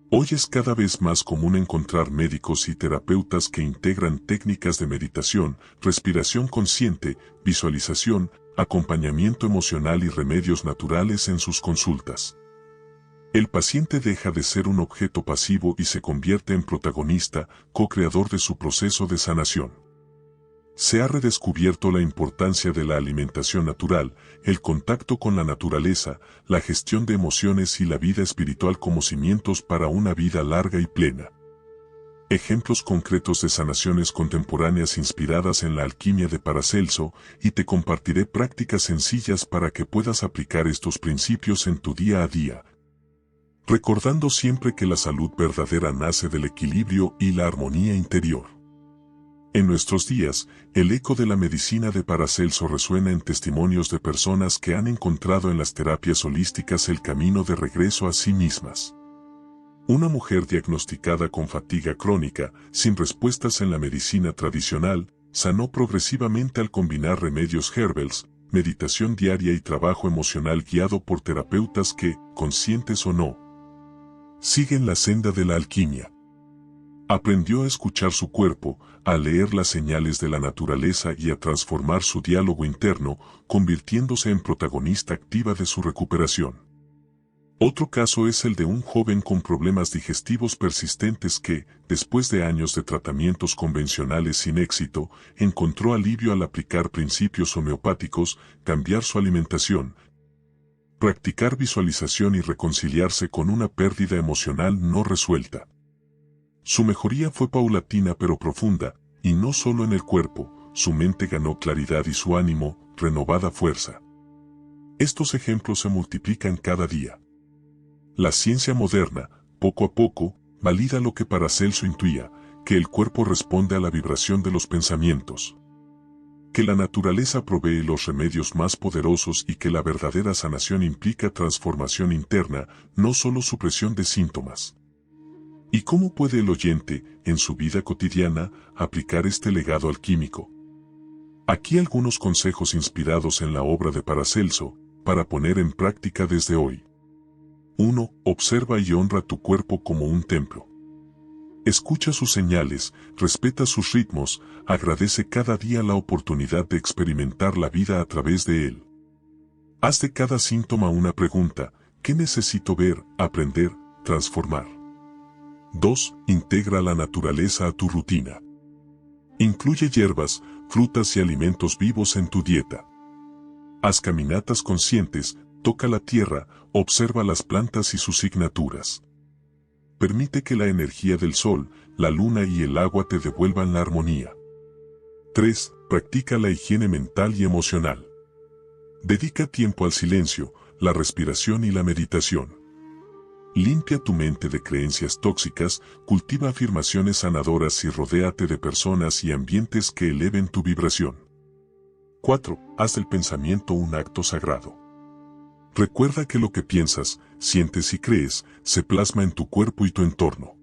Hoy es cada vez más común encontrar médicos y terapeutas que integran técnicas de meditación, respiración consciente, visualización, acompañamiento emocional y remedios naturales en sus consultas. El paciente deja de ser un objeto pasivo y se convierte en protagonista, co-creador de su proceso de sanación. Se ha redescubierto la importancia de la alimentación natural, el contacto con la naturaleza, la gestión de emociones y la vida espiritual como cimientos para una vida larga y plena. Ejemplos concretos de sanaciones contemporáneas inspiradas en la alquimia de Paracelso, y te compartiré prácticas sencillas para que puedas aplicar estos principios en tu día a día, recordando siempre que la salud verdadera nace del equilibrio y la armonía interior. En nuestros días, el eco de la medicina de Paracelso resuena en testimonios de personas que han encontrado en las terapias holísticas el camino de regreso a sí mismas. Una mujer diagnosticada con fatiga crónica, sin respuestas en la medicina tradicional, sanó progresivamente al combinar remedios herbals, meditación diaria y trabajo emocional guiado por terapeutas que, conscientes o no, siguen la senda de la alquimia. Aprendió a escuchar su cuerpo, a leer las señales de la naturaleza y a transformar su diálogo interno, convirtiéndose en protagonista activa de su recuperación. Otro caso es el de un joven con problemas digestivos persistentes que, después de años de tratamientos convencionales sin éxito, encontró alivio al aplicar principios homeopáticos, cambiar su alimentación, practicar visualización y reconciliarse con una pérdida emocional no resuelta. Su mejoría fue paulatina pero profunda, y no solo en el cuerpo, su mente ganó claridad y su ánimo, renovada fuerza. Estos ejemplos se multiplican cada día. La ciencia moderna, poco a poco, valida lo que Paracelso intuía, que el cuerpo responde a la vibración de los pensamientos, que la naturaleza provee los remedios más poderosos y que la verdadera sanación implica transformación interna, no solo supresión de síntomas. ¿Y cómo puede el oyente, en su vida cotidiana, aplicar este legado alquímico? Aquí algunos consejos inspirados en la obra de Paracelso, para poner en práctica desde hoy. 1. Observa y honra tu cuerpo como un templo. Escucha sus señales, respeta sus ritmos, agradece cada día la oportunidad de experimentar la vida a través de él. Haz de cada síntoma una pregunta: ¿qué necesito ver, aprender, transformar? 2. Integra la naturaleza a tu rutina. Incluye hierbas, frutas y alimentos vivos en tu dieta. Haz caminatas conscientes, toca la tierra, observa las plantas y sus signaturas. Permite que la energía del sol, la luna y el agua te devuelvan la armonía. 3. Practica la higiene mental y emocional. Dedica tiempo al silencio, la respiración y la meditación. Limpia tu mente de creencias tóxicas, cultiva afirmaciones sanadoras y rodéate de personas y ambientes que eleven tu vibración. 4. Haz del pensamiento un acto sagrado. Recuerda que lo que piensas, sientes y crees, se plasma en tu cuerpo y tu entorno.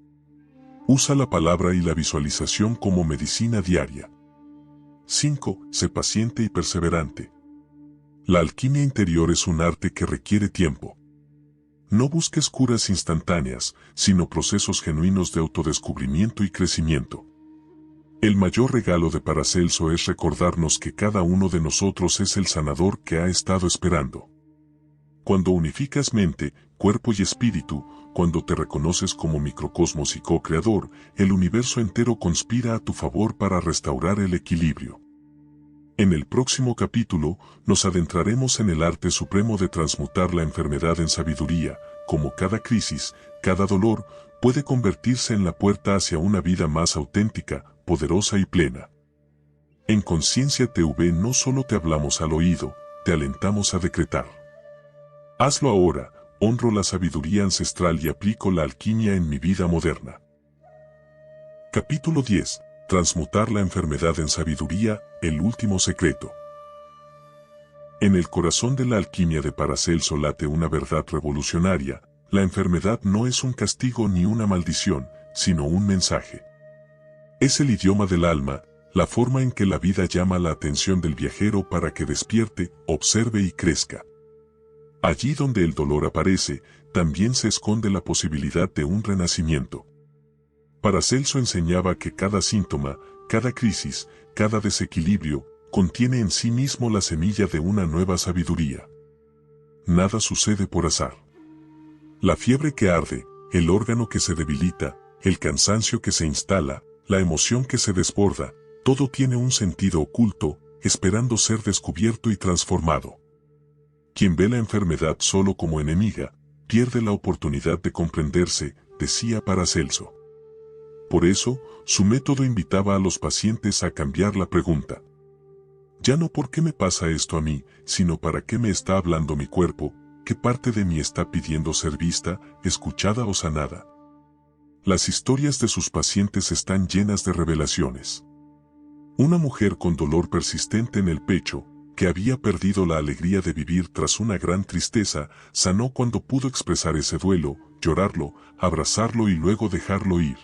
Usa la palabra y la visualización como medicina diaria. 5. Sé paciente y perseverante. La alquimia interior es un arte que requiere tiempo. No busques curas instantáneas, sino procesos genuinos de autodescubrimiento y crecimiento. El mayor regalo de Paracelso es recordarnos que cada uno de nosotros es el sanador que ha estado esperando. Cuando unificas mente, cuerpo y espíritu, cuando te reconoces como microcosmos y co-creador, el universo entero conspira a tu favor para restaurar el equilibrio. En el próximo capítulo, nos adentraremos en el arte supremo de transmutar la enfermedad en sabiduría, como cada crisis, cada dolor, puede convertirse en la puerta hacia una vida más auténtica, poderosa y plena. En Conciencia TV no solo te hablamos al oído, te alentamos a decretar. Hazlo ahora, honro la sabiduría ancestral y aplico la alquimia en mi vida moderna. Capítulo 10. Transmutar la enfermedad en sabiduría, el último secreto. En el corazón de la alquimia de Paracelso late una verdad revolucionaria: la enfermedad no es un castigo ni una maldición, sino un mensaje. Es el idioma del alma, la forma en que la vida llama la atención del viajero para que despierte, observe y crezca. Allí donde el dolor aparece, también se esconde la posibilidad de un renacimiento. Paracelso enseñaba que cada síntoma, cada crisis, cada desequilibrio, contiene en sí mismo la semilla de una nueva sabiduría. Nada sucede por azar. La fiebre que arde, el órgano que se debilita, el cansancio que se instala, la emoción que se desborda, todo tiene un sentido oculto, esperando ser descubierto y transformado. Quien ve la enfermedad solo como enemiga, pierde la oportunidad de comprenderse, decía Paracelso. Por eso, su método invitaba a los pacientes a cambiar la pregunta. Ya no ¿por qué me pasa esto a mí?, sino ¿para qué me está hablando mi cuerpo? ¿Qué parte de mí está pidiendo ser vista, escuchada o sanada? Las historias de sus pacientes están llenas de revelaciones. Una mujer con dolor persistente en el pecho, que había perdido la alegría de vivir tras una gran tristeza, sanó cuando pudo expresar ese duelo, llorarlo, abrazarlo y luego dejarlo ir.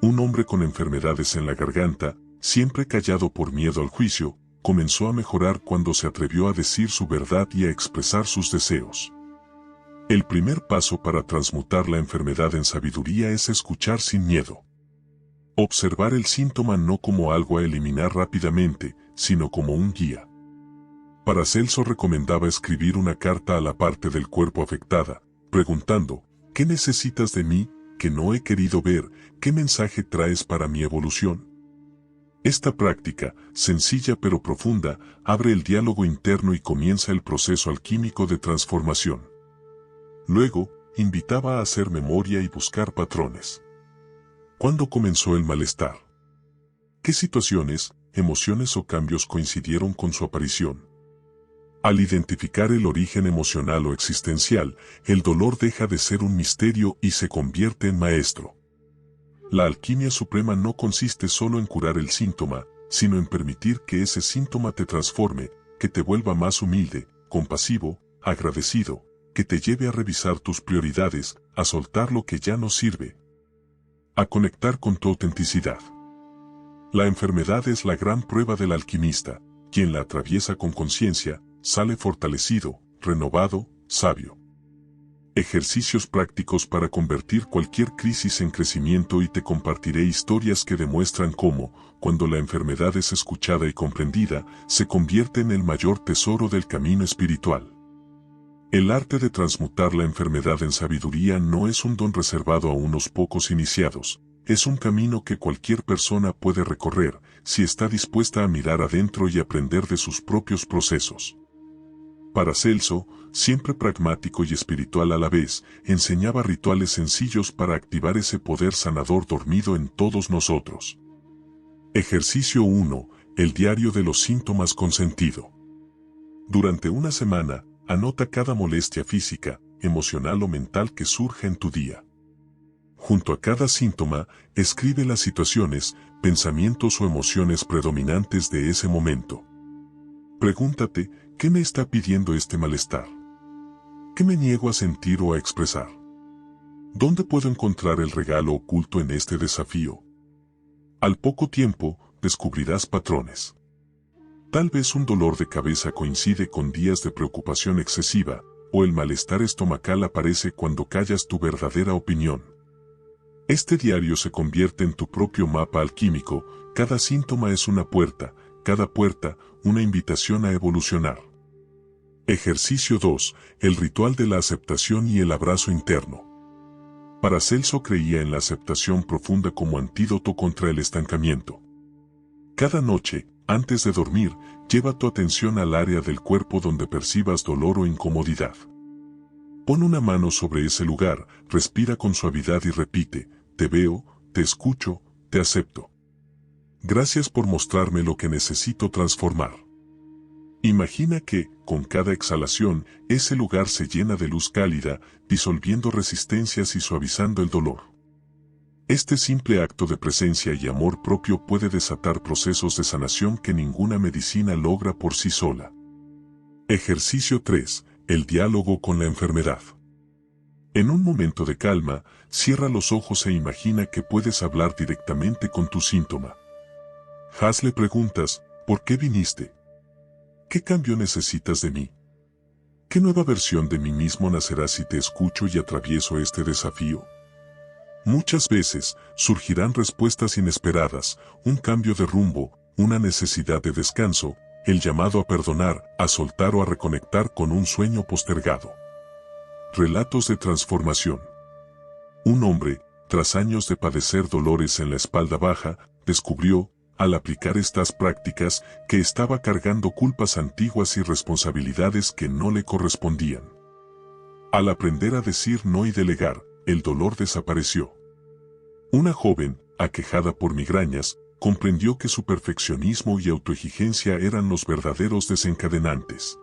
Un hombre con enfermedades en la garganta, siempre callado por miedo al juicio, comenzó a mejorar cuando se atrevió a decir su verdad y a expresar sus deseos. El primer paso para transmutar la enfermedad en sabiduría es escuchar sin miedo. Observar el síntoma no como algo a eliminar rápidamente, sino como un guía. Paracelso recomendaba escribir una carta a la parte del cuerpo afectada, preguntando: ¿qué necesitas de mí, que no he querido ver? ¿Qué mensaje traes para mi evolución? Esta práctica, sencilla pero profunda, abre el diálogo interno y comienza el proceso alquímico de transformación. Luego, invitaba a hacer memoria y buscar patrones. ¿Cuándo comenzó el malestar? ¿Qué situaciones, emociones o cambios coincidieron con su aparición? Al identificar el origen emocional o existencial, el dolor deja de ser un misterio y se convierte en maestro. La alquimia suprema no consiste solo en curar el síntoma, sino en permitir que ese síntoma te transforme, que te vuelva más humilde, compasivo, agradecido, que te lleve a revisar tus prioridades, a soltar lo que ya no sirve. a conectar con tu autenticidad. La enfermedad es la gran prueba del alquimista, quien la atraviesa con conciencia, sale fortalecido, renovado, sabio. Ejercicios prácticos para convertir cualquier crisis en crecimiento y te compartiré historias que demuestran cómo, cuando la enfermedad es escuchada y comprendida, se convierte en el mayor tesoro del camino espiritual. El arte de transmutar la enfermedad en sabiduría no es un don reservado a unos pocos iniciados, es un camino que cualquier persona puede recorrer si está dispuesta a mirar adentro y aprender de sus propios procesos. Paracelso, siempre pragmático y espiritual a la vez, enseñaba rituales sencillos para activar ese poder sanador dormido en todos nosotros. Ejercicio 1. El diario de los síntomas con sentido. Durante una semana, anota cada molestia física, emocional o mental que surja en tu día. Junto a cada síntoma, escribe las situaciones, pensamientos o emociones predominantes de ese momento. Pregúntate, ¿qué me está pidiendo este malestar? ¿Qué me niego a sentir o a expresar? ¿Dónde puedo encontrar el regalo oculto en este desafío? Al poco tiempo, descubrirás patrones. Tal vez un dolor de cabeza coincide con días de preocupación excesiva, o el malestar estomacal aparece cuando callas tu verdadera opinión. Este diario se convierte en tu propio mapa alquímico, cada síntoma es una puerta, cada puerta, una invitación a evolucionar. Ejercicio 2. El ritual de la aceptación y el abrazo interno. Paracelso creía en la aceptación profunda como antídoto contra el estancamiento. Cada noche, antes de dormir, lleva tu atención al área del cuerpo donde percibas dolor o incomodidad. Pon una mano sobre ese lugar, respira con suavidad y repite, te veo, te escucho, te acepto. Gracias por mostrarme lo que necesito transformar. Imagina que, con cada exhalación, ese lugar se llena de luz cálida, disolviendo resistencias y suavizando el dolor. Este simple acto de presencia y amor propio puede desatar procesos de sanación que ninguna medicina logra por sí sola. Ejercicio 3. El diálogo con la enfermedad. En un momento de calma, cierra los ojos e imagina que puedes hablar directamente con tu síntoma. Hazle preguntas, ¿por qué viniste? ¿Qué cambio necesitas de mí? ¿Qué nueva versión de mí mismo nacerá si te escucho y atravieso este desafío? Muchas veces, surgirán respuestas inesperadas, un cambio de rumbo, una necesidad de descanso, el llamado a perdonar, a soltar o a reconectar con un sueño postergado. Relatos de transformación. Un hombre, tras años de padecer dolores en la espalda baja, descubrió, al aplicar estas prácticas, que estaba cargando culpas antiguas y responsabilidades que no le correspondían. Al aprender a decir no y delegar, el dolor desapareció. Una joven, aquejada por migrañas, comprendió que su perfeccionismo y autoexigencia eran los verdaderos desencadenantes.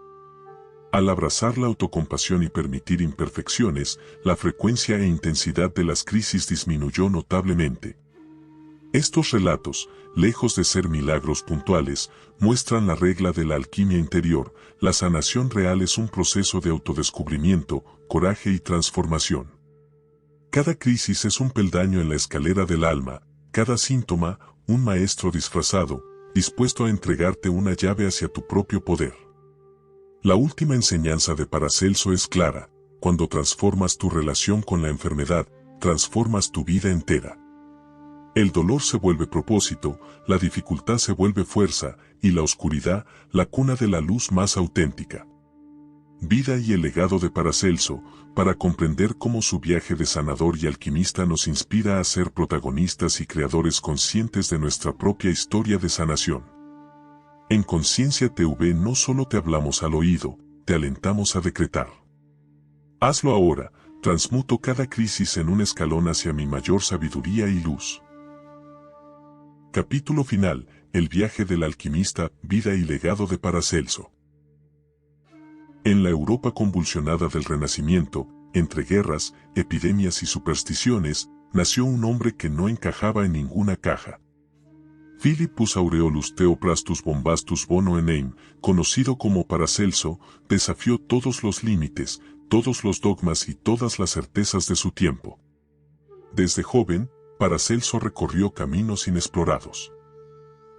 Al abrazar la autocompasión y permitir imperfecciones, la frecuencia e intensidad de las crisis disminuyó notablemente. Estos relatos, lejos de ser milagros puntuales, muestran la regla de la alquimia interior. La sanación real es un proceso de autodescubrimiento, coraje y transformación. Cada crisis es un peldaño en la escalera del alma, cada síntoma, un maestro disfrazado, dispuesto a entregarte una llave hacia tu propio poder. La última enseñanza de Paracelso es clara: cuando transformas tu relación con la enfermedad, transformas tu vida entera. El dolor se vuelve propósito, la dificultad se vuelve fuerza, y la oscuridad, la cuna de la luz más auténtica. Vida y el legado de Paracelso, para comprender cómo su viaje de sanador y alquimista nos inspira a ser protagonistas y creadores conscientes de nuestra propia historia de sanación. En Conciencia TV no solo te hablamos al oído, te alentamos a decretar. Hazlo ahora, transmuto cada crisis en un escalón hacia mi mayor sabiduría y luz. Capítulo final: el viaje del alquimista, vida y legado de Paracelso. En la Europa convulsionada del Renacimiento, entre guerras, epidemias y supersticiones, nació un hombre que no encajaba en ninguna caja. Philippus Aureolus Theophrastus Bombastus Bono Eneim, conocido como Paracelso, desafió todos los límites, todos los dogmas y todas las certezas de su tiempo. Desde joven, Paracelso recorrió caminos inexplorados.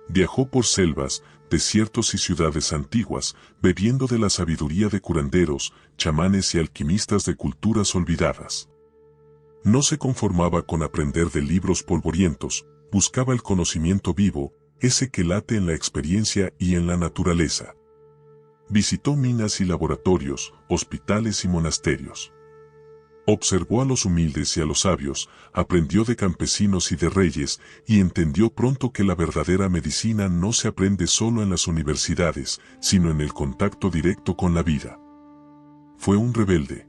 Viajó por selvas, desiertos y ciudades antiguas, bebiendo de la sabiduría de curanderos, chamanes y alquimistas de culturas olvidadas. No se conformaba con aprender de libros polvorientos, buscaba el conocimiento vivo, ese que late en la experiencia y en la naturaleza. Visitó minas y laboratorios, hospitales y monasterios. Observó a los humildes y a los sabios, aprendió de campesinos y de reyes, y entendió pronto que la verdadera medicina no se aprende solo en las universidades, sino en el contacto directo con la vida. Fue un rebelde.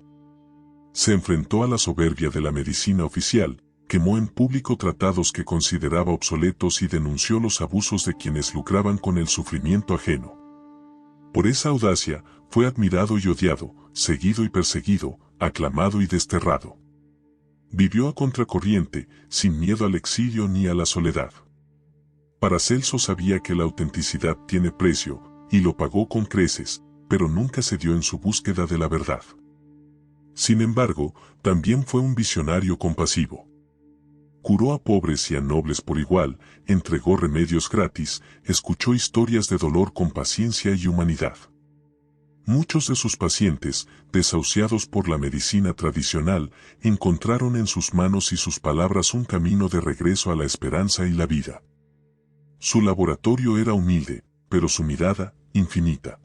Se enfrentó a la soberbia de la medicina oficial, quemó en público tratados que consideraba obsoletos y denunció los abusos de quienes lucraban con el sufrimiento ajeno. Por esa audacia, fue admirado y odiado, seguido y perseguido, aclamado y desterrado. Vivió a contracorriente, sin miedo al exilio ni a la soledad. Paracelso sabía que la autenticidad tiene precio, y lo pagó con creces, pero nunca cedió en su búsqueda de la verdad. Sin embargo, también fue un visionario compasivo. Curó a pobres y a nobles por igual, entregó remedios gratis, escuchó historias de dolor con paciencia y humanidad. Muchos de sus pacientes, desahuciados por la medicina tradicional, encontraron en sus manos y sus palabras un camino de regreso a la esperanza y la vida. Su laboratorio era humilde, pero su mirada, infinita.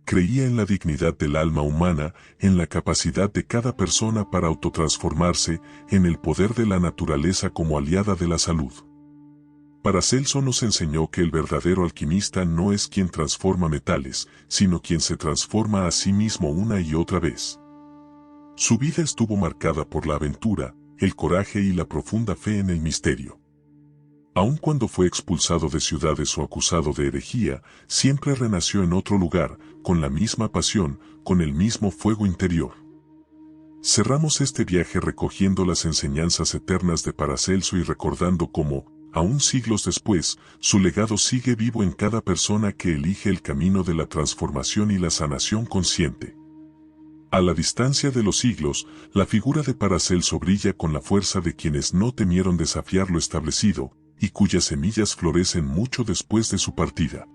Creía en la dignidad del alma humana, en la capacidad de cada persona para autotransformarse, en el poder de la naturaleza como aliada de la salud. Paracelso nos enseñó que el verdadero alquimista no es quien transforma metales, sino quien se transforma a sí mismo una y otra vez. Su vida estuvo marcada por la aventura, el coraje y la profunda fe en el misterio. Aun cuando fue expulsado de ciudades o acusado de herejía, siempre renació en otro lugar, con la misma pasión, con el mismo fuego interior. Cerramos este viaje recogiendo las enseñanzas eternas de Paracelso y recordando cómo, aún siglos después, su legado sigue vivo en cada persona que elige el camino de la transformación y la sanación consciente. A la distancia de los siglos, la figura de Paracelso brilla con la fuerza de quienes no temieron desafiar lo establecido, y cuyas semillas florecen mucho después de su partida.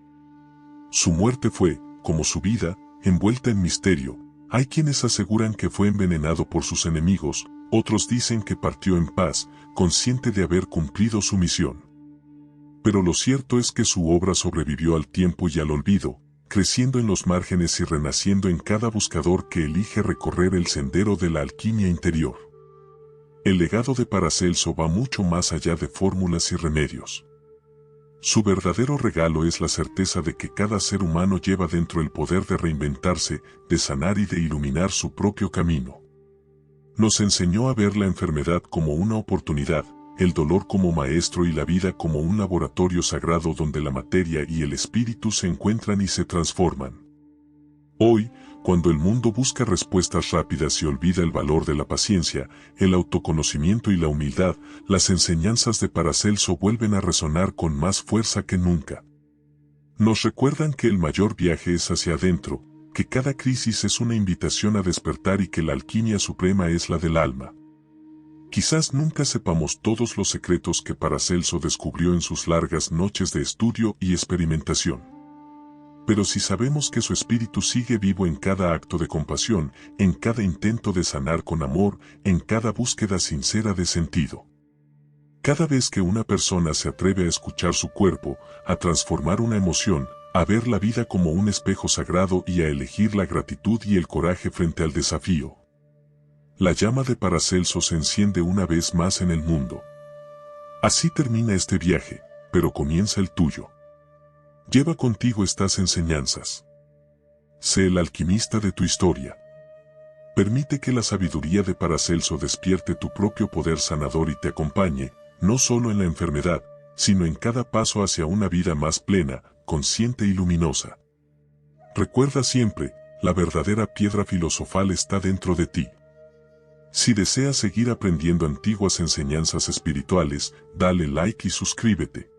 Su muerte fue, como su vida, envuelta en misterio. Hay quienes aseguran que fue envenenado por sus enemigos, otros dicen que partió en paz, consciente de haber cumplido su misión. Pero lo cierto es que su obra sobrevivió al tiempo y al olvido, creciendo en los márgenes y renaciendo en cada buscador que elige recorrer el sendero de la alquimia interior. El legado de Paracelso va mucho más allá de fórmulas y remedios. Su verdadero regalo es la certeza de que cada ser humano lleva dentro el poder de reinventarse, de sanar y de iluminar su propio camino. Nos enseñó a ver la enfermedad como una oportunidad, el dolor como maestro y la vida como un laboratorio sagrado donde la materia y el espíritu se encuentran y se transforman. Hoy, cuando el mundo busca respuestas rápidas y olvida el valor de la paciencia, el autoconocimiento y la humildad, las enseñanzas de Paracelso vuelven a resonar con más fuerza que nunca. Nos recuerdan que el mayor viaje es hacia adentro, que cada crisis es una invitación a despertar y que la alquimia suprema es la del alma. Quizás nunca sepamos todos los secretos que Paracelso descubrió en sus largas noches de estudio y experimentación. Pero si sabemos que su espíritu sigue vivo en cada acto de compasión, en cada intento de sanar con amor, en cada búsqueda sincera de sentido. Cada vez que una persona se atreve a escuchar su cuerpo, a transformar una emoción, a ver la vida como un espejo sagrado y a elegir la gratitud y el coraje frente al desafío, la llama de Paracelso se enciende una vez más en el mundo. Así termina este viaje, pero comienza el tuyo. Lleva contigo estas enseñanzas. Sé el alquimista de tu historia. Permite que la sabiduría de Paracelso despierte tu propio poder sanador y te acompañe, no solo en la enfermedad, sino en cada paso hacia una vida más plena, consciente y luminosa. Recuerda siempre, la verdadera piedra filosofal está dentro de ti. Si deseas seguir aprendiendo antiguas enseñanzas espirituales, dale like y suscríbete.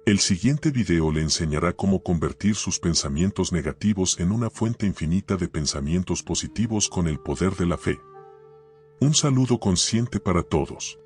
El siguiente video le enseñará cómo convertir sus pensamientos negativos en una fuente infinita de pensamientos positivos con el poder de la fe. Un saludo consciente para todos.